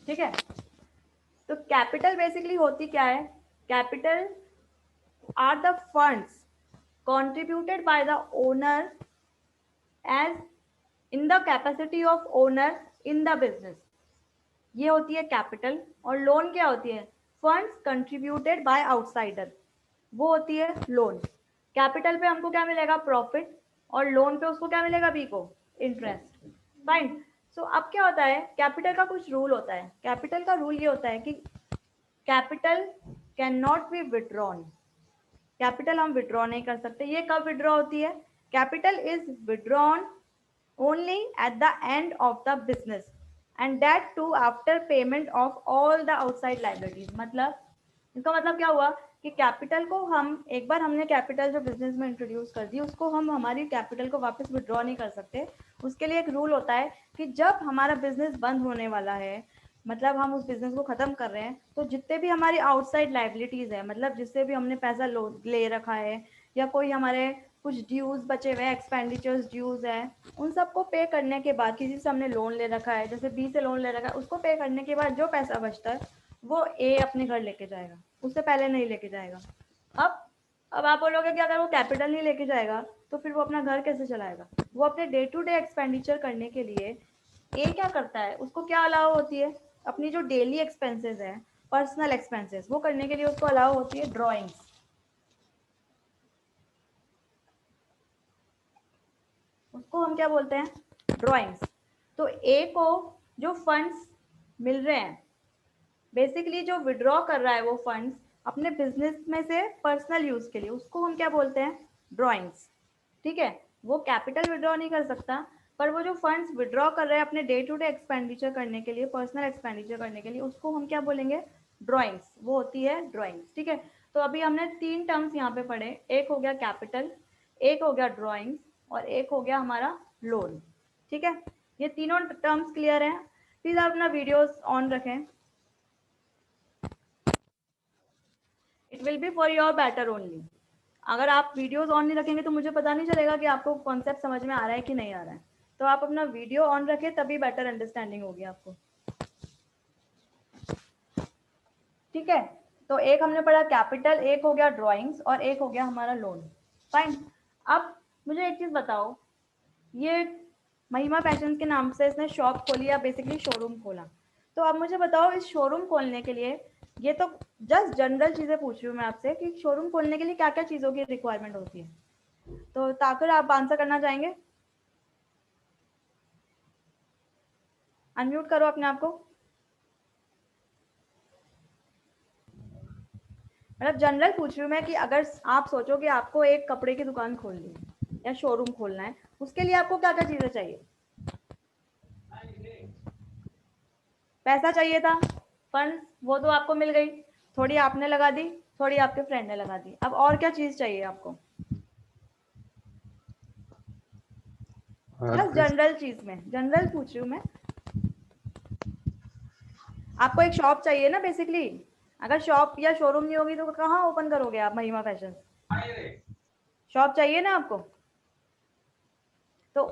ठीक है, तो कैपिटल बेसिकली होती क्या है, capital R the funds contributed by the owner as in the capacity of owner in the business, ये होती है कैपिटल। और लोन क्या होती है, फंड्स कंट्रीब्यूटेड बाय आउटसाइडर, वो होती है लोन। कैपिटल पे हमको क्या मिलेगा, प्रॉफिट, और लोन पे उसको क्या मिलेगा, बी को इंटरेस्ट। फाइन। सो अब क्या होता है, कैपिटल का कुछ रूल होता है। कैपिटल का रूल ये होता है कि capital can not be withdrawn, capital हम विड्रॉ नहीं कर सकते। ये कब विड्रॉ होती है, capital is withdrawn only at the end of the business and that too after payment of all the outside liabilities. मतलब इसका मतलब क्या हुआ कि कैपिटल को हम एक बार हमने कैपिटल जो बिजनेस में इंट्रोड्यूस कर दी, उसको हम हमारी कैपिटल को वापस विड्रॉ नहीं कर सकते। उसके लिए एक रूल होता है कि जब हमारा बिजनेस बंद होने वाला है, मतलब हम उस बिजनेस को खत्म कर रहे हैं, तो जितने भी हमारी आउटसाइड लाइबिलिटीज है, मतलब जिससे भी हमने पैसा ले रखा है, या कोई हमारे कुछ ड्यूज बचे हुए हैं, एक्सपेंडिचर्स ड्यूज है, उन सबको पे करने के बाद, किसी से हमने लोन ले रखा है, जैसे बी से लोन ले रखा है, उसको पे करने के बाद जो पैसा बचता है वो ए अपने घर लेके जाएगा, उससे पहले नहीं लेके जाएगा। अब आप बोलोगे कि अगर वो कैपिटल नहीं लेके जाएगा तो फिर वो अपना घर कैसे चलाएगा। वो अपने डे टू डे एक्सपेंडिचर करने के लिए ए क्या करता है, उसको क्या अलाउ होती है, अपनी जो डेली एक्सपेंसेस है, पर्सनल एक्सपेंसेस, वो करने के लिए उसको अलाउ होती है ड्रॉइंग्स। उसको हम क्या बोलते हैं, ड्रॉइंग्स। तो ए को जो फंड्स मिल रहे हैं, बेसिकली जो विड्रॉ कर रहा है वो फंड्स अपने बिजनेस में से पर्सनल यूज के लिए, उसको हम क्या बोलते हैं, ड्रॉइंग्स। ठीक है, वो कैपिटल विड्रॉ नहीं कर सकता, पर वो जो फंड्स विड्रॉ कर रहे हैं अपने डे टू डे एक्सपेंडिचर करने के लिए, पर्सनल एक्सपेंडिचर करने के लिए, उसको हम क्या बोलेंगे, ड्रॉइंग्स। वो होती है ड्रॉइंग्स। ठीक है, तो अभी हमने 3 टर्म्स यहाँ पे पढ़े, एक हो गया कैपिटल, एक हो गया ड्रॉइंग्स, और एक हो गया हमारा लोन। ठीक है, ये तीनों टर्म्स क्लियर हैं। प्लीज आप अपना वीडियोस ऑन रखें, it will B for your better only. अगर आप वीडियोस ऑन नहीं रखेंगे तो मुझे पता नहीं चलेगा कि आपको कॉन्सेप्ट समझ में आ रहा है कि नहीं आ रहा है। तो आप अपना वीडियो ऑन रखें, तभी बेटर अंडरस्टैंडिंग होगी आपको। ठीक है, तो एक हमने पढ़ा कैपिटल, एक हो गया ड्रॉइंग्स, और एक हो गया हमारा लोन। फाइन। अब मुझे एक चीज बताओ, ये महिमा फैशन के नाम से इसने शॉप खोली, या बेसिकली शोरूम खोला, तो अब मुझे बताओ इस शोरूम खोलने के लिए, ये तो जस्ट जनरल चीजें पूछ रही हूँ मैं आपसे कि शोरूम खोलने के लिए क्या क्या चीजों की रिक्वायरमेंट होती है। तो ताकर आप आंसर करना चाहेंगे, अनम्यूट करो अपने आप को। मतलब जनरल पूछ रही हूँ मैं कि अगर आप सोचो कि आपको एक कपड़े की दुकान खोलनी है या शोरूम खोलना है, उसके लिए आपको क्या क्या चीजें चाहिए। पैसा चाहिए था, फंड, वो तो आपको मिल गई, थोड़ी आपने लगा दी, थोड़ी आपके फ्रेंड ने लगा दी। अब और क्या चीज चाहिए आपको, बस जनरल चीज में, जनरल पूछ रही हूँ मैं। आपको एक शॉप चाहिए ना बेसिकली, अगर शॉप या शोरूम नहीं होगी तो कहाँ ओपन करोगे आप महिमा फैशन, शॉप चाहिए ना आपको। तो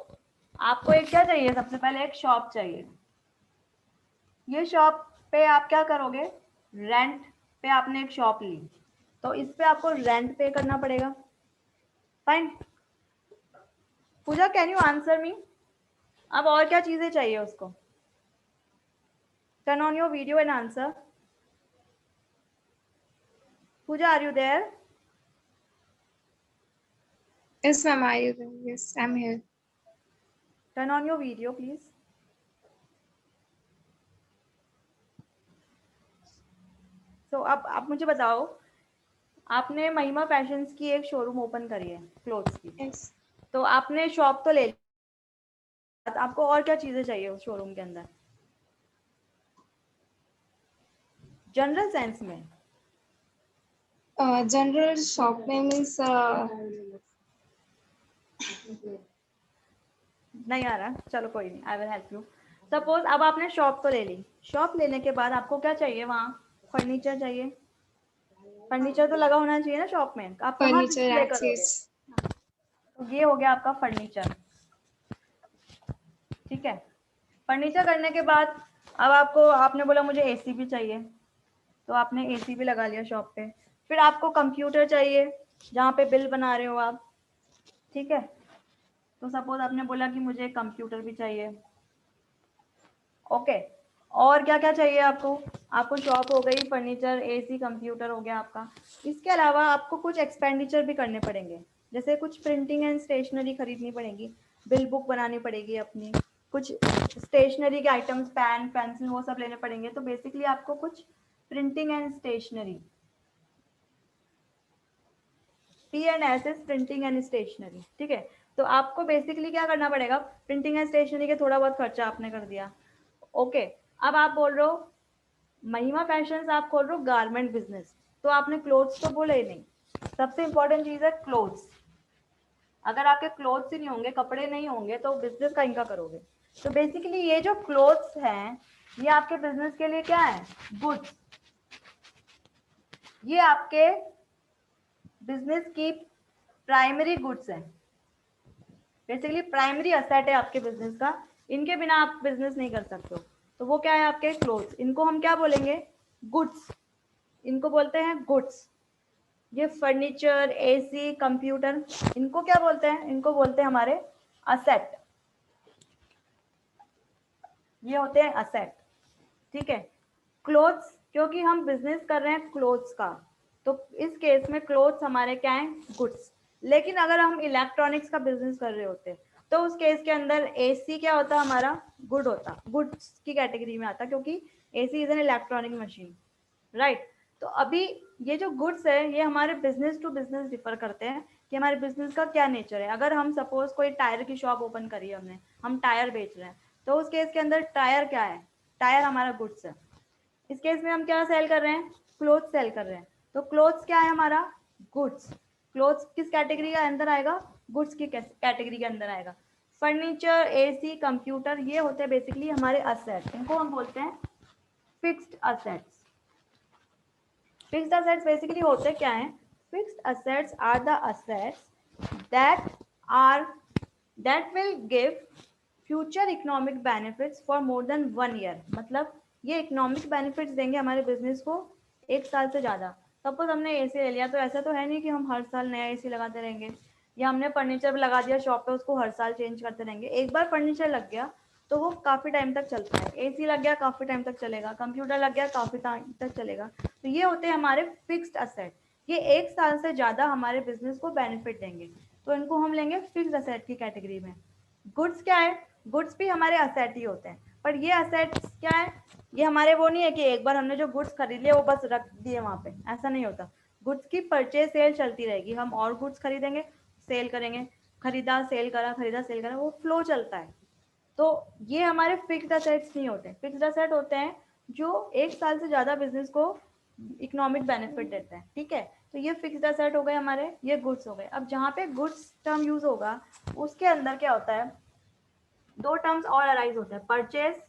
आपको एक क्या चाहिए, सबसे पहले एक शॉप चाहिए। ये शॉप पे आप क्या करोगे, रेंट पे आपने एक शॉप ली, तो इस पे आपको रेंट पे करना पड़ेगा। Fine. Pooja, can you answer me? अब और क्या चीजें चाहिए उसको? Turn on your video and answer. Pooja, are you there? Yes, ma'am. Are you there? Yes, I'm here. Turn on your video please. तो अब आप मुझे बताओ, आपने महिमा फैशंस की एक शोरूम ओपन करी है क्लोथ्स की, Yes. तो आपने शॉप तो ले ली, आपको और क्या चीजें चाहिए उस शोरूम के अंदर जनरल सेंस में? General shop name is नहीं आ रहा, चलो कोई नहीं, I will help you. Suppose अब आपने शॉप तो ले ली, शॉप लेने के बाद आपको क्या चाहिए? वहाँ फर्नीचर चाहिए। फर्नीचर तो लगा होना चाहिए ना शॉप में, आप कहाँ furniture डिस्प्ले racks. करोगे? Yes. तो ये हो गया आपका फर्नीचर। ठीक है, फर्नीचर करने के बाद अब आपको, आपने बोला मुझे एसी भी चाहिए, तो आपने एसी भी लगा लिया शॉप पे। फिर आपको कंप्यूटर चाहिए जहाँ पे बिल बना रहे हो आप। ठीक है, तो सपोज आपने बोला कि मुझे कंप्यूटर भी चाहिए। ओके, और क्या क्या चाहिए आपको? आपको शॉप हो गई, फर्नीचर, एसी, कंप्यूटर हो गया आपका। इसके अलावा आपको कुछ एक्सपेंडिचर भी करने पड़ेंगे, जैसे कुछ प्रिंटिंग एंड स्टेशनरी खरीदनी पड़ेगी, बिल बुक बनानी पड़ेगी अपनी, कुछ स्टेशनरी के आइटम्स, पेन, पेंसिल, वो सब लेने पड़ेंगे। तो बेसिकली आपको कुछ printing and stationery, P&S is printing and stationery. ठीक है, तो आपको बेसिकली क्या करना पड़ेगा? प्रिंटिंग एंड स्टेशनरी के थोड़ा बहुत खर्चा आपने कर दिया। ओके, अब आप बोल रहे हो महिमा फैशंस, आप खोल रहे हो गारमेंट बिजनेस, तो आपने क्लोथ्स तो बोला ही नहीं। सबसे इंपॉर्टेंट चीज है क्लोथ्स। अगर आपके क्लोथ्स ही नहीं होंगे, कपड़े नहीं होंगे, तो बिजनेस कहीं का करोगे? तो बेसिकली ये जो क्लोथ्स हैं, ये आपके बिजनेस के लिए क्या है? गुड्स। ये आपके बिजनेस की प्राइमरी गुड्स हैं, बेसिकली प्राइमरी असेट है आपके बिजनेस का। इनके बिना आप बिजनेस नहीं कर सकते हो। तो वो क्या है? आपके क्लोथ्स। इनको हम क्या बोलेंगे? गुड्स। इनको बोलते हैं गुड्स। ये फर्नीचर, एसी, कंप्यूटर, इनको क्या बोलते हैं? इनको बोलते हैं हमारे असेट। ये होते हैं असेट। ठीक है, क्लोथ्स, क्योंकि हम बिजनेस कर रहे हैं क्लोथ्स का, तो इस केस में क्लोथ्स हमारे क्या हैं? गुड्स। लेकिन अगर हम इलेक्ट्रॉनिक्स का बिजनेस कर रहे होते तो उस केस के अंदर एसी क्या होता? हमारा गुड होता, गुड्स की कैटेगरी में आता, क्योंकि AC is an electronic machine, right. तो अभी ये जो गुड्स है, ये हमारे बिजनेस टू बिजनेस डिफर करते हैं कि हमारे बिजनेस का क्या नेचर है। अगर हम सपोज कोई टायर की शॉप ओपन करी है हमने, हम टायर बेच रहे हैं, तो उस केस के अंदर टायर क्या है? टायर हमारा गुड्स है। इस केस में हम क्या सेल कर रहे हैं? क्लोथ सेल कर रहे हैं। तो क्लोथ्स क्या है हमारा? गुड्स। क्लोथ्स किस कैटेगरी के अंदर आएगा? गुड्स की कैटेगरी के अंदर आएगा। फर्नीचर, एसी, कंप्यूटर, ये होते हैं बेसिकली हमारे असेट। इनको हम बोलते हैं fixed assets. Fixed assets basically होते क्या हैं? Fixed assets are the assets that are that will give future economic benefits for more than 1 year. मतलब ये इकोनॉमिक बेनिफिट्स देंगे हमारे बिजनेस को 1 साल से ज़्यादा। सपोज हमने एसी ले लिया, तो ऐसा तो है नहीं कि हम हर साल नया एसी लगाते रहेंगे, या हमने फर्नीचर लगा दिया शॉप पे, उसको हर साल चेंज करते रहेंगे। एक बार फर्नीचर लग गया तो वो काफ़ी टाइम तक चलता है, एसी लग गया काफ़ी टाइम तक चलेगा, कंप्यूटर लग गया काफ़ी टाइम तक चलेगा। तो ये होते हैं हमारे फिक्स्ड असेट, ये 1 साल से ज़्यादा हमारे बिजनेस को बेनिफिट देंगे, तो इनको हम लेंगे फिक्स्ड असेट की कैटेगरी में। गुड्स क्या है? गुड्स भी हमारे असेट ही होते हैं, पर ये असेट्स क्या है? ये हमारे वो नहीं है कि एक बार हमने जो गुड्स खरीद लिए वो बस रख दिए वहाँ पे, ऐसा नहीं होता। गुड्स की परचेज सेल चलती रहेगी, हम और गुड्स खरीदेंगे, सेल करेंगे, खरीदा सेल करा, खरीदा सेल करा, वो फ्लो चलता है। तो ये हमारे फिक्स्ड असेट्स नहीं होते। फिक्स्ड असेट होते हैं जो 1 साल से ज़्यादा बिजनेस को इकोनॉमिक बेनिफिट देते हैं। ठीक है, तो ये फिक्स्ड असेट हो गए हमारे, ये गुड्स हो गए। अब जहाँ पे गुड्स टर्म यूज होगा उसके अंदर क्या होता है? 2 टर्म्स और अराइज होते हैं, परचेज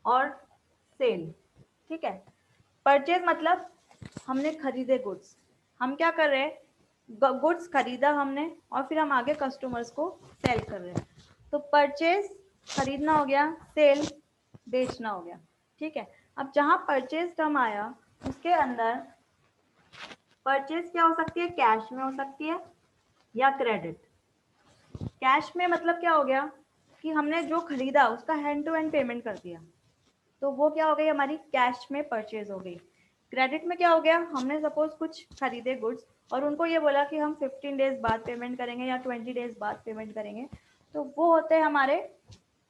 और सेल। ठीक है, परचेज मतलब हमने खरीदे गुड्स, हम क्या कर रहे हैं? गुड्स खरीदा हमने और फिर हम आगे कस्टमर्स को सेल कर रहे हैं। तो परचेज खरीदना हो गया, सेल बेचना हो गया। ठीक है, अब जहाँ परचेज टर्म आया उसके अंदर परचेज क्या हो सकती है, कैश में हो सकती है या क्रेडिट। कैश में मतलब क्या हो गया कि हमने जो खरीदा उसका हैंड टू हैंड पेमेंट कर दिया, तो वो क्या हो गई हमारी कैश में परचेज हो गई। क्रेडिट में क्या हो गया, हमने सपोज कुछ खरीदे गुड्स और उनको ये बोला कि हम 15 डेज बाद पेमेंट करेंगे या 20 डेज बाद पेमेंट करेंगे, तो वो होते हैं हमारे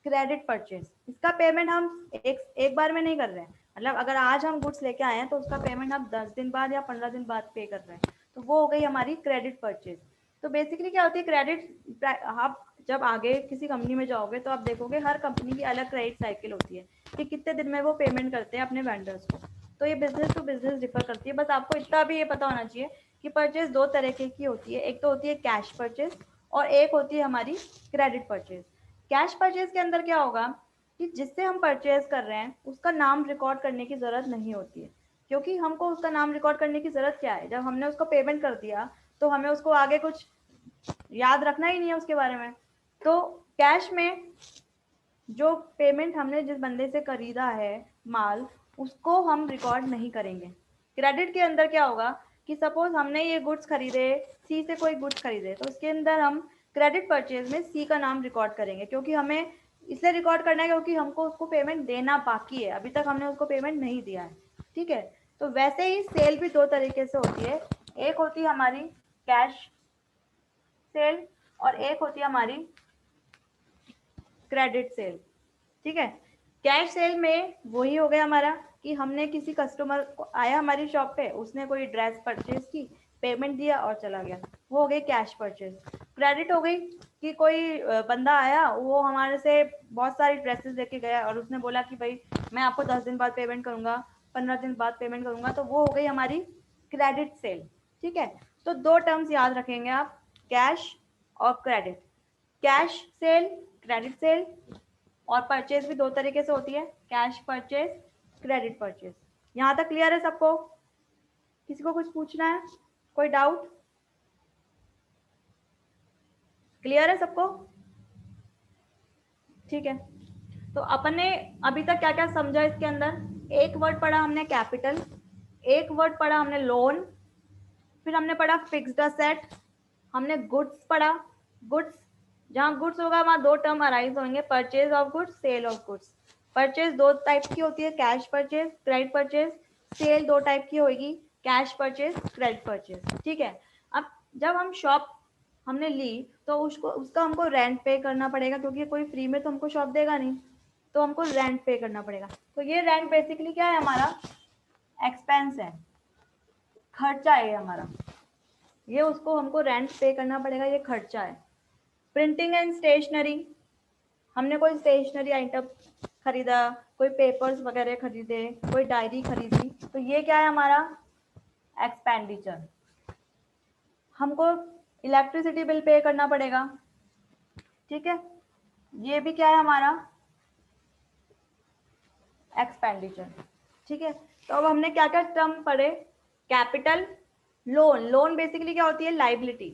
क्रेडिट परचेज। इसका पेमेंट हम एक बार में नहीं कर रहे हैं, मतलब अगर आज हम गुड्स लेके आए हैं तो उसका पेमेंट हम 10 दिन बाद या 15 दिन बाद पे कर रहे हैं, तो वो हो गई हमारी क्रेडिट परचेज। तो बेसिकली क्या होती है क्रेडिट, आप जब आगे किसी कंपनी में जाओगे तो आप देखोगे हर कंपनी की अलग क्रेडिट साइकिल होती है कि कितने दिन में वो पेमेंट करते हैं अपने वेंडर्स को। तो ये बिजनेस टू बिजनेस डिफर करती है। बस आपको इतना भी ये पता होना चाहिए कि परचेज दो तरीके की होती है, एक तो होती है कैश परचेज और एक होती है हमारी क्रेडिट परचेज। कैश परचेज के अंदर क्या होगा कि जिससे हम परचेज कर रहे हैं उसका नाम रिकॉर्ड करने की ज़रूरत नहीं होती है, क्योंकि हमको उसका नाम रिकॉर्ड करने की ज़रूरत क्या है, जब हमने उसको पेमेंट कर दिया तो हमें उसको आगे कुछ याद रखना ही नहीं है उसके बारे में। तो कैश में जो पेमेंट हमने जिस बंदे से खरीदा है माल, उसको हम रिकॉर्ड नहीं करेंगे। क्रेडिट के अंदर क्या होगा कि सपोज हमने ये गुड्स खरीदे, सी से कोई गुड्स खरीदे, तो उसके अंदर हम क्रेडिट परचेज में सी का नाम रिकॉर्ड करेंगे, क्योंकि हमें इसलिए रिकॉर्ड करना है क्योंकि हमको उसको पेमेंट देना बाकी है, अभी तक हमने उसको पेमेंट नहीं दिया है। ठीक है, तो वैसे ही सेल भी दो तरीके से होती है, एक होती है हमारी कैश सेल और एक होती है हमारी क्रेडिट सेल। ठीक है, कैश सेल में वही हो गया हमारा कि हमने किसी कस्टमर को आया हमारी शॉप पे, उसने कोई ड्रेस परचेज की, पेमेंट दिया और चला गया, वो हो गई कैश परचेज। क्रेडिट हो गई कि कोई बंदा आया, वो हमारे से बहुत सारी ड्रेसेस लेके गया और उसने बोला कि भाई मैं आपको 10 दिन बाद पेमेंट करूंगा, 15 दिन बाद पेमेंट करूंगा, तो वो हो गई हमारी क्रेडिट सेल। ठीक है, तो दो टर्म्स याद रखेंगे आप, कैश और credit. Cash cell, credit sale, और परचेज भी दो तरीके से होती है, कैश परचेज, क्रेडिट परचेज। यहाँ तक क्लियर है सबको? किसी को कुछ पूछना है, कोई डाउट? क्लियर है सबको? ठीक है, तो अपन ने अभी तक क्या क्या समझा इसके अंदर? एक वर्ड पढ़ा हमने कैपिटल, एक वर्ड पढ़ा हमने लोन, फिर हमने पढ़ा फिक्स्ड असेट, हमने गुड्स पढ़ा। गुड्स, जहाँ गुड्स होगा वहाँ दो टर्म अराइज होंगे, purchase of goods, sale of goods. Purchase दो टाइप की होती है, cash purchase, credit purchase. Sale दो टाइप की होगी, कैश परचेज, क्रेडिट परचेज। ठीक है, अब जब हम शॉप हमने ली तो उसका हमको रेंट पे करना पड़ेगा, क्योंकि कोई फ्री में तो हमको शॉप देगा नहीं, तो हमको रेंट पे करना पड़ेगा। तो ये रेंट बेसिकली क्या है, हमारा एक्सपेंस है, खर्चा है हमारा, ये उसको हमको रेंट पे करना पड़ेगा, ये खर्चा है। प्रिंटिंग एंड स्टेशनरी, हमने कोई स्टेशनरी आइटम खरीदा, कोई पेपर्स वगैरह खरीदे, कोई डायरी खरीदी, तो ये क्या है हमारा एक्सपेंडिचर। हमको इलेक्ट्रिसिटी बिल पे करना पड़ेगा। ठीक है, ये भी क्या है हमारा एक्सपेंडिचर। ठीक है, तो अब हमने क्या क्या टर्म पढ़े? Capital, loan. लोन बेसिकली क्या होती है, लाइबिलिटी।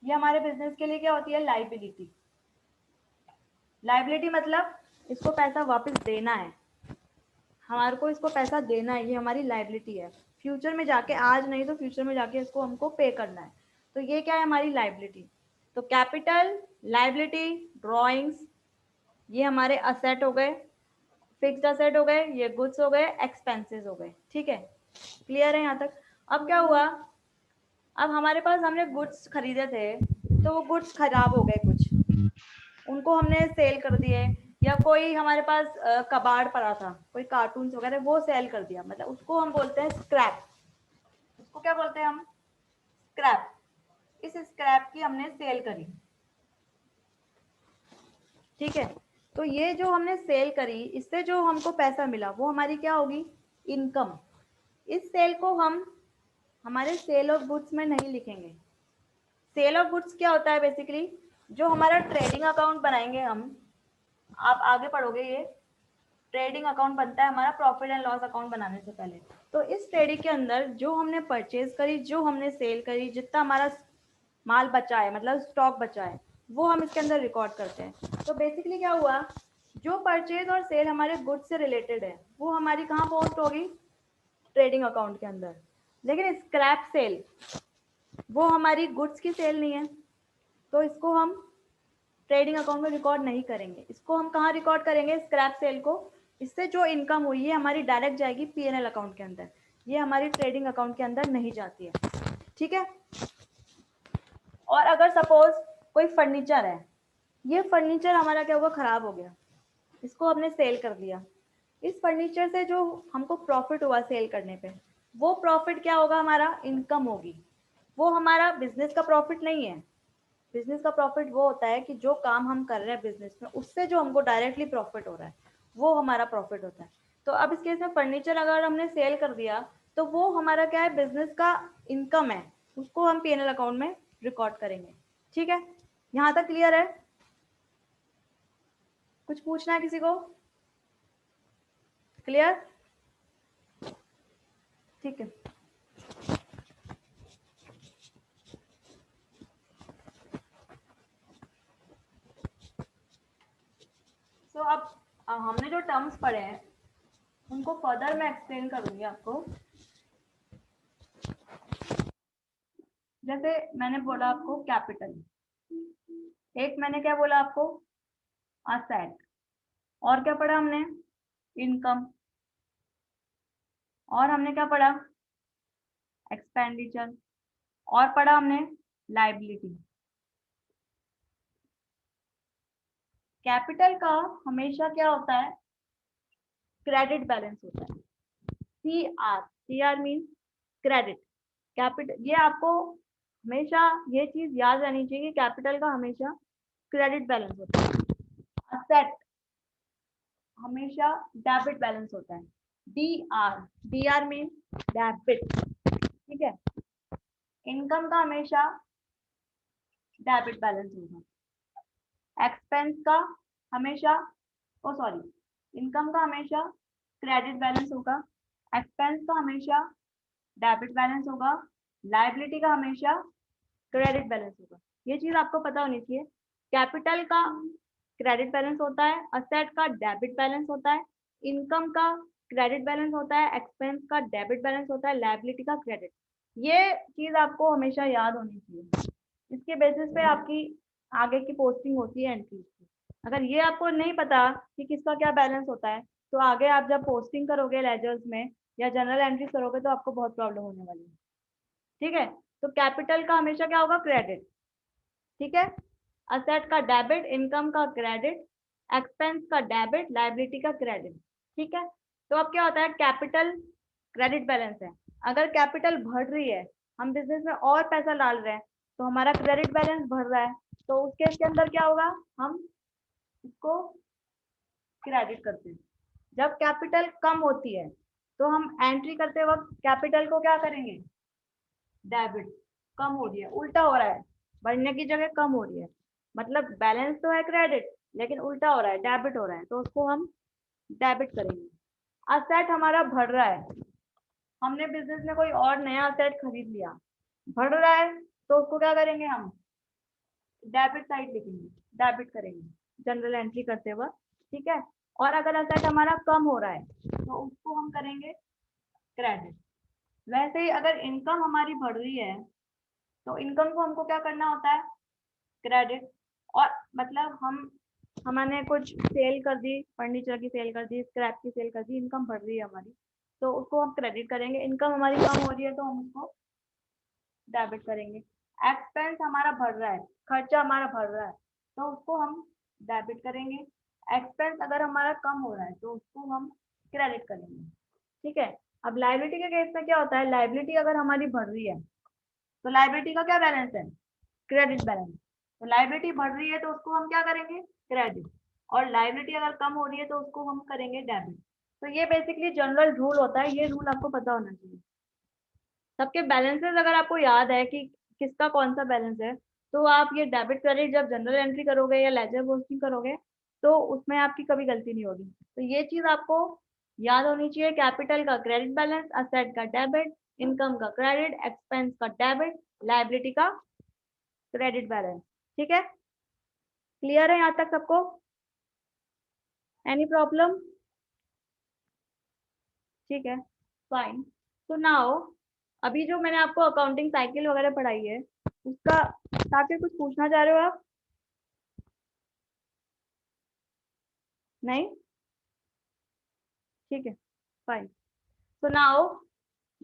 ये हमारे बिजनेस के लिए क्या होती है, लाइबिलिटी। लाइबिलिटी मतलब इसको पैसा वापस देना है, हमारे को इसको पैसा देना है, ये हमारी लाइबिलिटी है। फ्यूचर में जाके, आज नहीं तो फ्यूचर में जाके इसको हमको पे करना है, तो ये क्या है हमारी लाइबिलिटी। तो कैपिटल, लाइबिलिटी, ड्रॉइंग्स, ये हमारे असेट हो गए, फिक्स्ड असेट हो गए, ये गुड्स हो गए, एक्सपेंसेस हो गए। ठीक है, क्लियर है यहाँ तक? अब क्या हुआ, अब हमारे पास हमने गुड्स खरीदे थे, तो वो गुड्स खराब हो गए, कुछ उनको हमने सेल कर दिए, या कोई हमारे पास कबाड़ पड़ा था, कोई कार्टून्स वगैरह, वो सेल कर दिया, मतलब उसको हम बोलते हैं स्क्रैप। उसको क्या बोलते हैं हम, स्क्रैप। इस स्क्रैप की हमने सेल करी। ठीक है, तो ये जो हमने सेल करी, इससे जो हमको पैसा मिला वो हमारी क्या होगी, इनकम। इस सेल को हम हमारे सेल ऑफ गुड्स में नहीं लिखेंगे। सेल ऑफ गुड्स क्या होता है बेसिकली, जो हमारा ट्रेडिंग अकाउंट बनाएंगे हम, आप आगे पढ़ोगे, ये ट्रेडिंग अकाउंट बनता है हमारा प्रॉफिट एंड लॉस अकाउंट बनाने से पहले। तो इस ट्रेडिंग के अंदर जो हमने परचेज करी, जो हमने सेल करी, जितना हमारा माल बचा है, मतलब स्टॉक बचा है, वो हम इसके अंदर रिकॉर्ड करते हैं। तो बेसिकली क्या हुआ, जो परचेज और सेल हमारे गुड्स से रिलेटेड है, वो हमारी कहाँ पोस्ट होगी, ट्रेडिंग अकाउंट के अंदर। लेकिन स्क्रैप सेल वो हमारी गुड्स की सेल नहीं है, तो इसको हम ट्रेडिंग अकाउंट में रिकॉर्ड नहीं करेंगे। इसको हम कहाँ रिकॉर्ड करेंगे? स्क्रैप सेल को। इससे जो इनकम हुई है हमारी डायरेक्ट जाएगी पीएनएल अकाउंट के अंदर, ये हमारी ट्रेडिंग अकाउंट के अंदर नहीं जाती है, ठीक है। और अगर सपोज कोई फर्नीचर है, ये फर्नीचर हमारा क्या हुआ? खराब हो गया, इसको हमने सेल कर दिया। इस फर्नीचर से जो हमको प्रॉफिट हुआ सेल करने पे, वो प्रॉफिट क्या होगा? हमारा इनकम होगी। वो हमारा बिजनेस का प्रॉफिट नहीं है। बिजनेस का प्रॉफिट वो होता है कि जो काम हम कर रहे हैं बिजनेस में, उससे जो हमको डायरेक्टली प्रॉफिट हो रहा है, वो हमारा प्रॉफिट होता है। तो अब इस केस में फर्नीचर अगर हमने सेल कर दिया, तो वो हमारा क्या है? बिजनेस का इनकम है, उसको हम पीएनएल अकाउंट में रिकॉर्ड करेंगे, ठीक है। यहाँ तक क्लियर है? कुछ पूछना है किसी को? क्लियर? ठीक है। तो अब हमने जो टर्म्स पढ़े हैं उनको फर्दर मैं एक्सप्लेन करूंगी आपको। जैसे मैंने बोला आपको कैपिटल, एक मैंने क्या बोला आपको? असेट। और क्या पढ़ा हमने? इनकम। और हमने क्या पढ़ा? एक्सपेंडिचर। और पढ़ा हमने लायबिलिटी। कैपिटल का हमेशा क्या होता है? क्रेडिट बैलेंस होता है। C R mean credit. Capital, ये आपको हमेशा ये चीज याद रहनी चाहिए कि कैपिटल का हमेशा क्रेडिट बैलेंस होता है। असेट हमेशा डेबिट बैलेंस होता है। डी आर मीन डेबिट, ठीक है। इनकम का हमेशा डेबिट बैलेंस होगा। एक्सपेंस का हमेशा, ओ सॉरी, इनकम का हमेशा क्रेडिट बैलेंस होगा, एक्सपेंस का हमेशा डेबिट बैलेंस होगा, लायबिलिटी का हमेशा क्रेडिट बैलेंस होगा। ये चीज आपको पता होनी चाहिए। कैपिटल का क्रेडिट बैलेंस होता है, असेट का डेबिट बैलेंस होता है, इनकम का क्रेडिट बैलेंस होता है, एक्सपेंस का डेबिट बैलेंस होता है, लायबिलिटी का क्रेडिट। ये चीज आपको हमेशा याद होनी चाहिए। इसके बेसिस पे आपकी आगे की पोस्टिंग होती है एंट्रीज की। अगर ये आपको नहीं पता कि किसका क्या बैलेंस होता है, तो आगे आप जब पोस्टिंग करोगे लेजर्स में या जनरल एंट्रीज करोगे तो आपको बहुत प्रॉब्लम होने वाली है, ठीक है। तो कैपिटल का हमेशा क्या होगा? क्रेडिट, ठीक है। असेट का डेबिट, इनकम का क्रेडिट, एक्सपेंस का डेबिट, लायबिलिटी का क्रेडिट, ठीक है। तो अब क्या होता है? कैपिटल क्रेडिट बैलेंस है। अगर कैपिटल बढ़ रही है, हम बिजनेस में और पैसा डाल रहे हैं, तो हमारा क्रेडिट बैलेंस बढ़ रहा है, तो उस केस के अंदर क्या होगा? हम इसको क्रेडिट करते हैं। जब कैपिटल कम होती है, तो हम एंट्री करते वक्त कैपिटल को क्या करेंगे? डेबिट। कम हो रही है, उल्टा हो रहा है, बढ़ने की जगह कम हो रही है, मतलब बैलेंस तो है क्रेडिट, लेकिन उल्टा हो रहा है, डेबिट हो रहा है, तो उसको हम डेबिट करेंगे। असेट हमारा बढ़ रहा है, हमने बिजनेस में कोई और नया असेट खरीद लिया, बढ़ रहा है, तो उसको क्या करेंगे? हम डेबिट साइड लिखेंगे, डेबिट करेंगे जनरल एंट्री करते वक्त, ठीक है। और अगर असेट हमारा कम हो रहा है, तो उसको हम करेंगे क्रेडिट। वैसे ही अगर इनकम हमारी बढ़ रही है, तो इनकम को हमको क्या करना होता है? क्रेडिट। और मतलब हमने कुछ सेल कर दी, फर्नीचर की सेल कर दी, स्क्रैप की सेल कर दी, इनकम बढ़ रही है हमारी, तो उसको हम क्रेडिट करेंगे। इनकम हमारी कम हो रही है, तो हम उसको डेबिट करेंगे। एक्सपेंस हमारा बढ़ रहा है, खर्चा हमारा बढ़ रहा है, तो उसको हम डेबिट करेंगे। एक्सपेंस अगर हमारा कम हो रहा है, तो उसको हम क्रेडिट करेंगे, ठीक है। अब लायबिलिटी के केस में क्या होता है? लायबिलिटी अगर हमारी बढ़ रही है, तो लायबिलिटी का क्या बैलेंस है? Credit balance. तो लायबिलिटी बढ़ रही है, तो उसको हम क्या करेंगे? क्रेडिट। और लायबिलिटी अगर कम हो रही है, तो उसको हम करेंगे डेबिट। तो ये बेसिकली जनरल रूल होता है, ये रूल आपको पता होना चाहिए। सबके बैलेंसेस अगर आपको याद है कि किसका कौन सा बैलेंस है, तो आप ये डेबिट क्रेडिट जब जनरल एंट्री करोगे या लेजर पोस्टिंग करोगे, तो उसमें आपकी कभी गलती नहीं होगी। तो ये चीज आपको याद होनी चाहिए। कैपिटल का क्रेडिट बैलेंस, असेट का डेबिट, इनकम का क्रेडिट, एक्सपेंस का डेबिट, लायबिलिटी का क्रेडिट बैलेंस, ठीक है। क्लियर है यहाँ तक सबको? Any problem? ठीक है, फाइन। तो नाउ अभी जो मैंने आपको अकाउंटिंग साइकिल वगैरह पढ़ाई है उसका ताकि कुछ पूछना चाह रहे हो आप? नहीं, ठीक है, फाइन। सो नाउ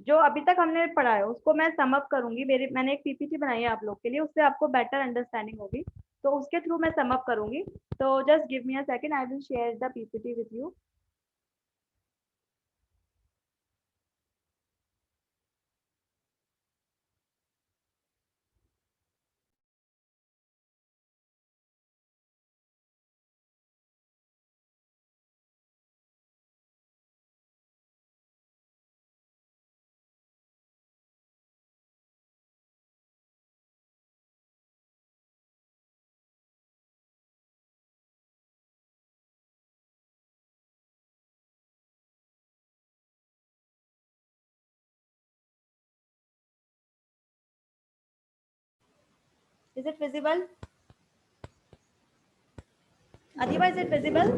जो अभी तक हमने पढ़ा है उसको मैं सम अप करूंगी। मैंने एक पीपीटी बनाई है आप लोग के लिए, उससे आपको बेटर अंडरस्टैंडिंग होगी, तो उसके थ्रू मैं सम अप करूंगी। तो just give me a second, I will share the PPT with you. Is it visible? Adiba, is it visible?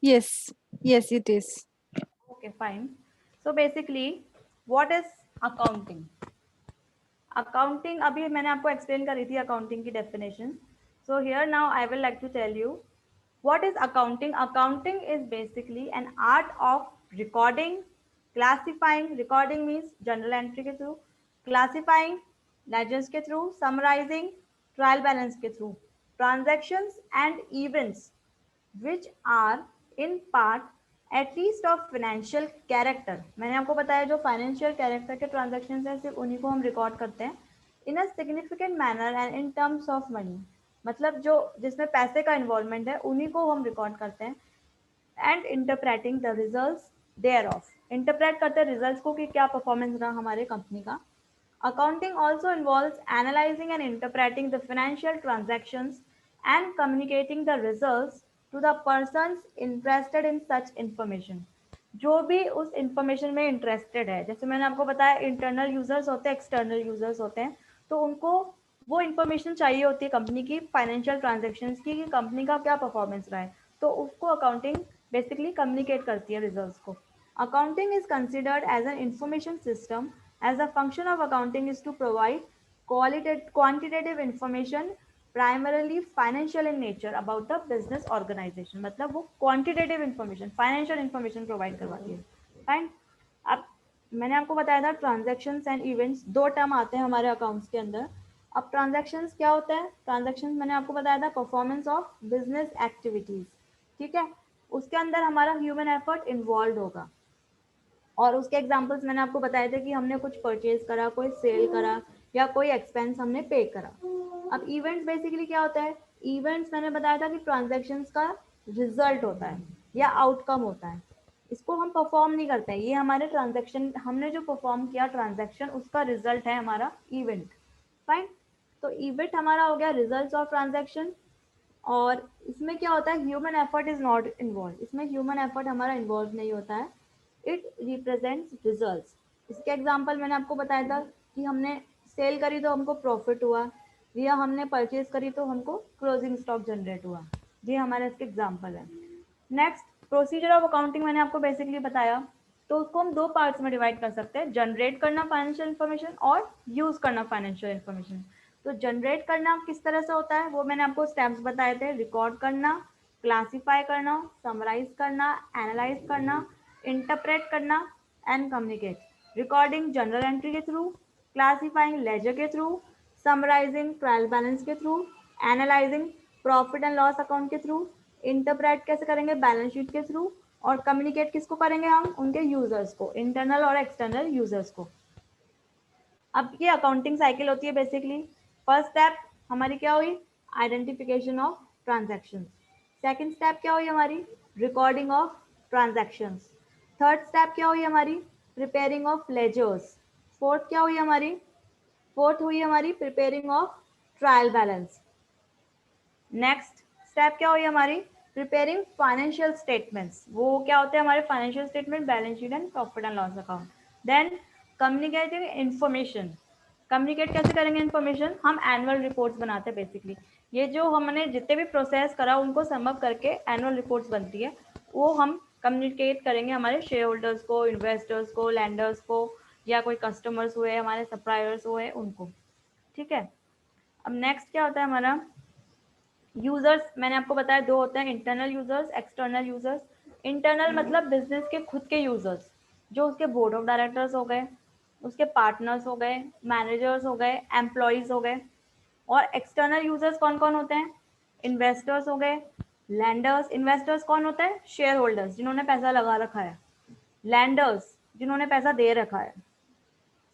Yes, yes, it is. Okay, fine. So basically, what is accounting? Accounting, अभी मैंने आपको explain करी थी accounting की definition. So here now I will like to tell you what is accounting. Accounting is basically an art of recording, classifying. Recording means journal entry के through, classifying ledgers के through, summarizing trial balance के through, transactions and events which are in part at least of financial character. मैंने आपको बताया जो financial character के transactions हैं सिर्फ उन्हीं को हम record करते हैं in a significant manner and in terms of money. मतलब जो जिसमें पैसे का involvement है उन्हीं को हम record करते हैं and interpreting the results thereof. Interpret करते हैं results को कि क्या performance रहा हमारे company का. Accounting also involves analyzing and interpreting the financial transactions and communicating the results to the persons interested in such information. जो भी उस information में interested है, जैसे मैंने आपको बताया internal users होते हैं, external users होते हैं, तो उनको वो information चाहिए होती है कंपनी की financial transactions की कि कंपनी का क्या performance रहा है, तो उसको accounting basically communicate करती है results को. Accounting is considered as an information system as the function of accounting is to provide quantitative information primarily financial in nature about the business organization. मतलब वो quantitative information financial information provide करवाती है. Fine. अब मैंने आपको बताया था transactions and events दो टर्म आते हैं हमारे अकाउंट्स के अंदर. अब ट्रांजैक्शंस क्या होता है? ट्रांजैक्शंस मैंने आपको बताया था परफॉर्मेंस ऑफ बिजनेस एक्टिविटीज. ठीक है, उसके अंदर हमारा ह्यूमन एफर्ट इन्वॉल्व होगा और उसके एग्जांपल्स मैंने आपको बताए थे कि हमने कुछ परचेज करा, कोई सेल करा या कोई एक्सपेंस हमने पे करा. अब इवेंट्स बेसिकली क्या होता है? इवेंट्स मैंने बताया था कि ट्रांजैक्शंस का रिजल्ट होता है या आउटकम होता है. इसको हम परफॉर्म नहीं करते हैं, ये हमारे ट्रांजैक्शन हमने जो परफॉर्म किया ट्रांजैक्शन उसका रिजल्ट है हमारा इवेंट. फाइन. तो इवेंट हमारा हो गया रिजल्ट्स ऑफ ट्रांजैक्शन और इसमें क्या होता है? Human effort is not involve. इसमें ह्यूमन एफर्ट हमारा इन्वॉल्व नहीं होता है. It represents results. इसके एग्जांपल मैंने आपको बताया था कि हमने सेल करी तो हमको प्रॉफिट हुआ या हमने परचेज करी तो हमको क्लोजिंग स्टॉक जनरेट हुआ. ये हमारे इसके एग्जांपल है. नेक्स्ट, प्रोसीजर ऑफ अकाउंटिंग मैंने आपको बेसिकली बताया, तो उसको हम दो पार्ट्स में डिवाइड कर सकते हैं, जनरेट करना फाइनेंशियल इन्फॉर्मेशन और यूज करना फाइनेंशियल इन्फॉर्मेशन. तो जनरेट करना किस तरह से होता है वो मैंने आपको स्टेप्स बताए थे. रिकॉर्ड करना, क्लासीफाई करना, समराइज करना, एनालाइज करना, इंटरप्रेट करना and communicate. Recording general entry के थ्रू, क्लासीफाइंग लेजर के थ्रू, समराइजिंग ट्रायल बैलेंस के through, analysing profit and loss account के थ्रू, इंटरप्रेट कैसे करेंगे? बैलेंस शीट के थ्रू. और कम्युनिकेट किसको करेंगे हम? उनके यूजर्स को, इंटरनल और एक्सटर्नल यूजर्स को. अब ये अकाउंटिंग साइकिल होती है बेसिकली. फर्स्ट स्टेप हमारी क्या हुई? Identification of transactions. Second step क्या हुई हमारी? Recording of transactions. Third step क्या हुई हमारी? Preparing of ledgers. फोर्थ क्या हुई हमारी? फोर्थ हुई हमारी preparing of trial balance. Next step क्या हुई हमारी? Preparing financial statements. वो क्या होते हैं हमारे financial statement? Balance sheet and profit and loss account. Then communicating information. Communicate कैसे करेंगे इन्फॉर्मेशन? हम एनुअल रिपोर्ट्स बनाते हैं बेसिकली. ये जो हमने जितने भी प्रोसेस करा उनको सम अप करके एनुअल रिपोर्ट्स बनती है, वो हम कम्युनिकेट करेंगे हमारे शेयर होल्डर्स को, इन्वेस्टर्स को, लैंडर्स को, या कोई कस्टमर्स हुए, हमारे सप्लायर्स हुए, उनको। ठीक है, अब नेक्स्ट क्या होता है हमारा यूजर्स। मैंने आपको बताया दो होते हैं, internal users, external users. Internal मतलब बिजनेस के खुद के यूजर्स, जो उसके बोर्ड ऑफ डायरेक्टर्स हो गए, उसके पार्टनर्स हो गए, मैनेजर्स हो गए, एम्प्लॉयज हो गए। और एक्सटर्नल यूजर्स कौन कौन होते हैं? इन्वेस्टर्स हो गए, लैंडर्स। इन्वेस्टर्स कौन होता है? शेयर होल्डर्स, जिन्होंने पैसा लगा रखा है। लैंडर्स, जिन्होंने पैसा दे रखा है।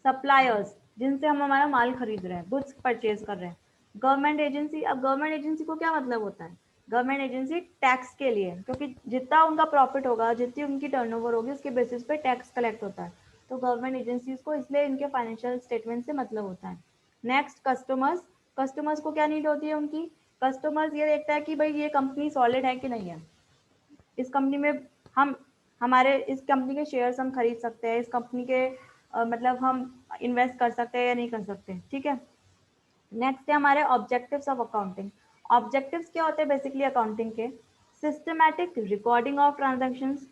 सप्लायर्स, जिनसे हम हमारा माल खरीद रहे हैं, गुड्स परचेज कर रहे हैं। गवर्नमेंट एजेंसी, अब गवर्नमेंट एजेंसी को क्या मतलब होता है? गवर्नमेंट एजेंसी टैक्स के लिए, क्योंकि जितना उनका प्रॉफिट होगा, जितनी उनकी टर्नओवर होगी, उसके बेसिस पे टैक्स कलेक्ट होता है। तो गवर्नमेंट एजेंसीज को इसलिए इनके फाइनेंशियल स्टेटमेंट से मतलब होता है। Next customers. कस्टमर्स को क्या नीड होती है उनकी? कस्टमर्स ये देखता है कि भाई ये कंपनी सॉलिड है कि नहीं है, इस कंपनी में हम हमारे इस कंपनी के शेयर्स हम खरीद सकते हैं, इस कंपनी के मतलब हम इन्वेस्ट कर सकते हैं या नहीं कर सकते। ठीक है, नेक्स्ट है हमारे ऑब्जेक्टिव्स ऑफ अकाउंटिंग। ऑब्जेक्टिव्स क्या होते हैं बेसिकली अकाउंटिंग के? Systematic recording of transactions.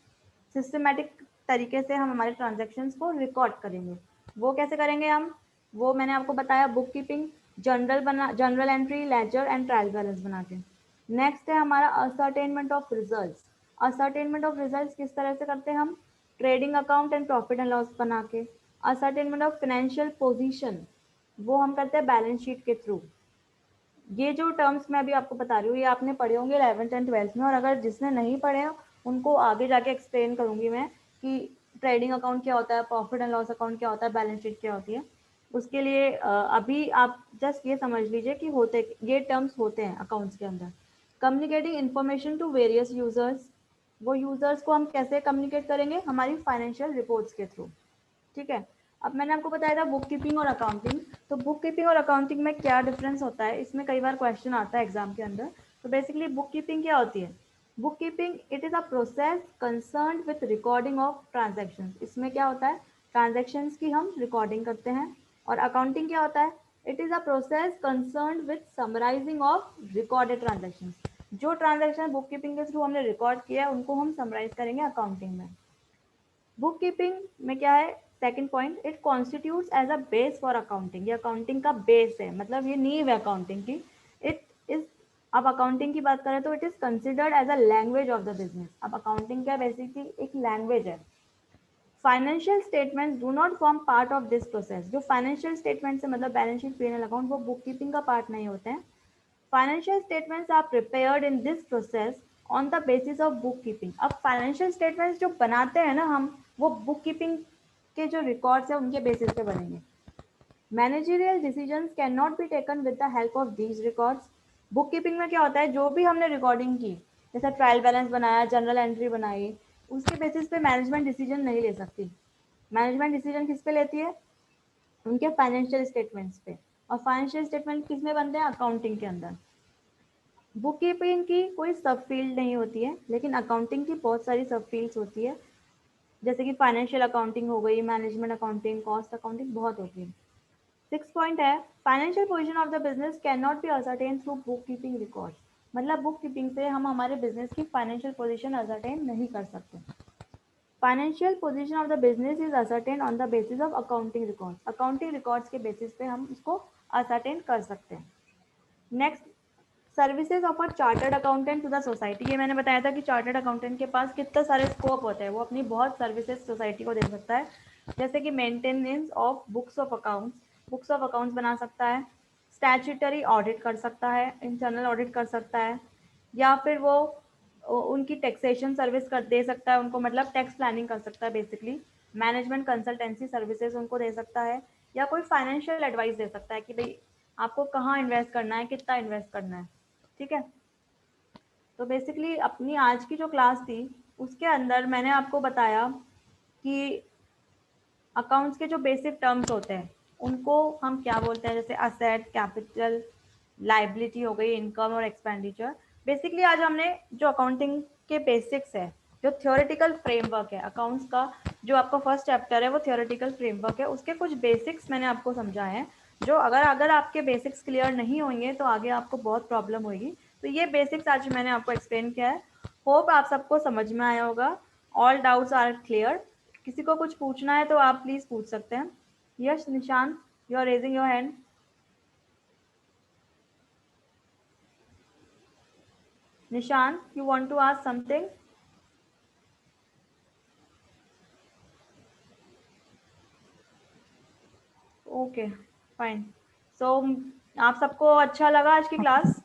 Systematic तरीके से हम हमारे ट्रांजैक्शंस को रिकॉर्ड करेंगे। वो कैसे करेंगे हम? वो मैंने आपको बताया, book keeping, journal entry, ledger and trial balance बना के। नेक्स्ट है हमारा ascertainment of results. Ascertainment of results किस तरह से करते हैं हम? Trading account and profit and loss बना के। असर्टेनमेंट ऑफ फाइनेंशियल पोजीशन, वो हम करते हैं बैलेंस शीट के थ्रू। ये जो टर्म्स मैं अभी आपको बता रही हूँ, ये आपने पढ़े होंगे 11th एंड 12th में, और अगर जिसने नहीं पढ़े हो उनको आगे जाके एक्सप्लेन करूंगी मैं कि ट्रेडिंग अकाउंट क्या होता है, प्रॉफिट एंड लॉस अकाउंट क्या होता है, बैलेंस शीट क्या होती है। उसके लिए अभी आप जस्ट ये समझ लीजिए कि होते ये टर्म्स होते हैं अकाउंट्स के अंदर। Communicating information to various users, वो यूजर्स को हम कैसे कम्युनिकेट करेंगे? हमारी फाइनेंशियल रिपोर्ट्स के थ्रू। ठीक है, अब मैंने आपको बताया था बुक कीपिंग और अकाउंटिंग। तो बुक कीपिंग और अकाउंटिंग में क्या डिफरेंस होता है, इसमें कई बार क्वेश्चन आता है एग्जाम के अंदर। तो बेसिकली बुक कीपिंग क्या होती है? Book keeping it is a process concern with recording of transactions. इसमें क्या होता है? ट्रांजेक्शन्स की हम रिकॉर्डिंग करते हैं। और अकाउंटिंग क्या होता है? It is a process concern with summarising of recorded transactions. जो ट्रांजेक्शन बुक कीपिंग के थ्रू हमने रिकॉर्ड किया है, उनको हम समराइज करेंगे अकाउंटिंग में। बुक कीपिंग में क्या है? Second point, it constitutes as a base for accounting. ये अकाउंटिंग का बेस है, मतलब ये नींव है अकाउंटिंग की। इट इज, अब अकाउंटिंग की बात करें तो it is considered as a language of the business. अब अकाउंटिंग क्या बेसिकली एक लैंग्वेज है। Financial statements do not form part of this process. जो फाइनेंशियल स्टेटमेंट्स है, मतलब balance sheet, P and L account, वो बुक कीपिंग का part नहीं होते हैं। Financial statements are prepared in this process on the basis of book keeping. अब financial statements जो बनाते हैं ना हम, वो बुक कीपिंग के जो रिकॉर्ड्स है उनके बेसिस पे बनेंगे। Managerial decisions can not be taken with the help of these records. Book keeping में क्या होता है? जो भी हमने रिकॉर्डिंग की, जैसे ट्रायल बैलेंस बनाया, जनरल एंट्री बनाई, उसके बेसिस पे मैनेजमेंट डिसीजन नहीं ले सकती। मैनेजमेंट डिसीजन किस पे लेती है? उनके फाइनेंशियल स्टेटमेंट्स पे। और फाइनेंशियल स्टेटमेंट किस में बनते हैं? अकाउंटिंग के अंदर। बुक कीपिंग की कोई सब फील्ड नहीं होती है, लेकिन अकाउंटिंग की बहुत सारी सब फील्ड्स होती है, जैसे कि फाइनेंशियल अकाउंटिंग हो गई, मैनेजमेंट अकाउंटिंग, कॉस्ट अकाउंटिंग, बहुत होती है। 6 पॉइंट है, financial position of the business can not B ascertain through book keeping records. मतलब बुक कीपिंग से हम हमारे बिजनेस की फाइनेंशियल पोजीशन असरटेन नहीं कर सकते। Financial position of the business is ascertain on the basis of accounting records. Accounting records के basis पे हम उसको असरटेन कर सकते हैं। Next, services of a chartered accountant to the society. ये मैंने बताया था कि चार्टर्ड अकाउंटेंट के पास कितना सारे स्कोप होते हैं, वो अपनी बहुत सर्विसेज सोसाइटी को दे सकता है। जैसे कि maintenance of books of accounts, books of accounts बना सकता है, स्टैट्यूटरी ऑडिट कर सकता है, इंटरनल ऑडिट कर सकता है, या फिर वो उनकी टैक्सेशन सर्विस कर दे सकता है उनको, मतलब टैक्स प्लानिंग कर सकता है बेसिकली। मैनेजमेंट कंसल्टेंसी सर्विसेज उनको दे सकता है, या कोई फाइनेंशियल एडवाइस दे सकता है कि भाई आपको कहाँ इन्वेस्ट करना है, कितना इन्वेस्ट करना है। ठीक है, तो बेसिकली अपनी आज की जो क्लास थी उसके अंदर मैंने आपको बताया कि अकाउंट्स के जो बेसिक टर्म्स होते हैं उनको हम क्या बोलते हैं, जैसे असेट, कैपिटल, लाइबिलिटी हो गई, इनकम और एक्सपेंडिचर। बेसिकली आज हमने जो अकाउंटिंग के बेसिक्स है, जो थियोरेटिकल फ्रेमवर्क है अकाउंट्स का, जो आपका फर्स्ट चैप्टर है वो थियोरेटिकल फ्रेमवर्क है, उसके कुछ बेसिक्स मैंने आपको समझाए हैं, जो अगर आपके बेसिक्स क्लियर नहीं होंगे तो आगे आपको बहुत प्रॉब्लम होगी। तो ये बेसिक्स आज मैंने आपको एक्सप्लेन किया है। होप आप सबको समझ में आया होगा। All doubts are clear. किसी को कुछ पूछना है तो आप प्लीज पूछ सकते हैं. Yes, Nishant, you are raising your hand. Nishant, you want to ask something? Okay, fine. So, आप सबको अच्छा लगा आज की class?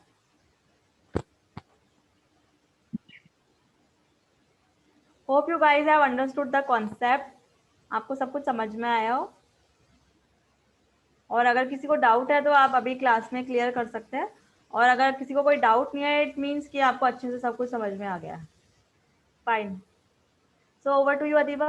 Hope you guys have understood the concept. आपको सब कुछ समझ में आया हो. और अगर किसी को डाउट है तो आप अभी क्लास में क्लियर कर सकते हैं. और अगर किसी को कोई डाउट नहीं है, इट मीन्स कि आपको अच्छे से सब कुछ समझ में आ गया है. Fine. So over to you Adiba.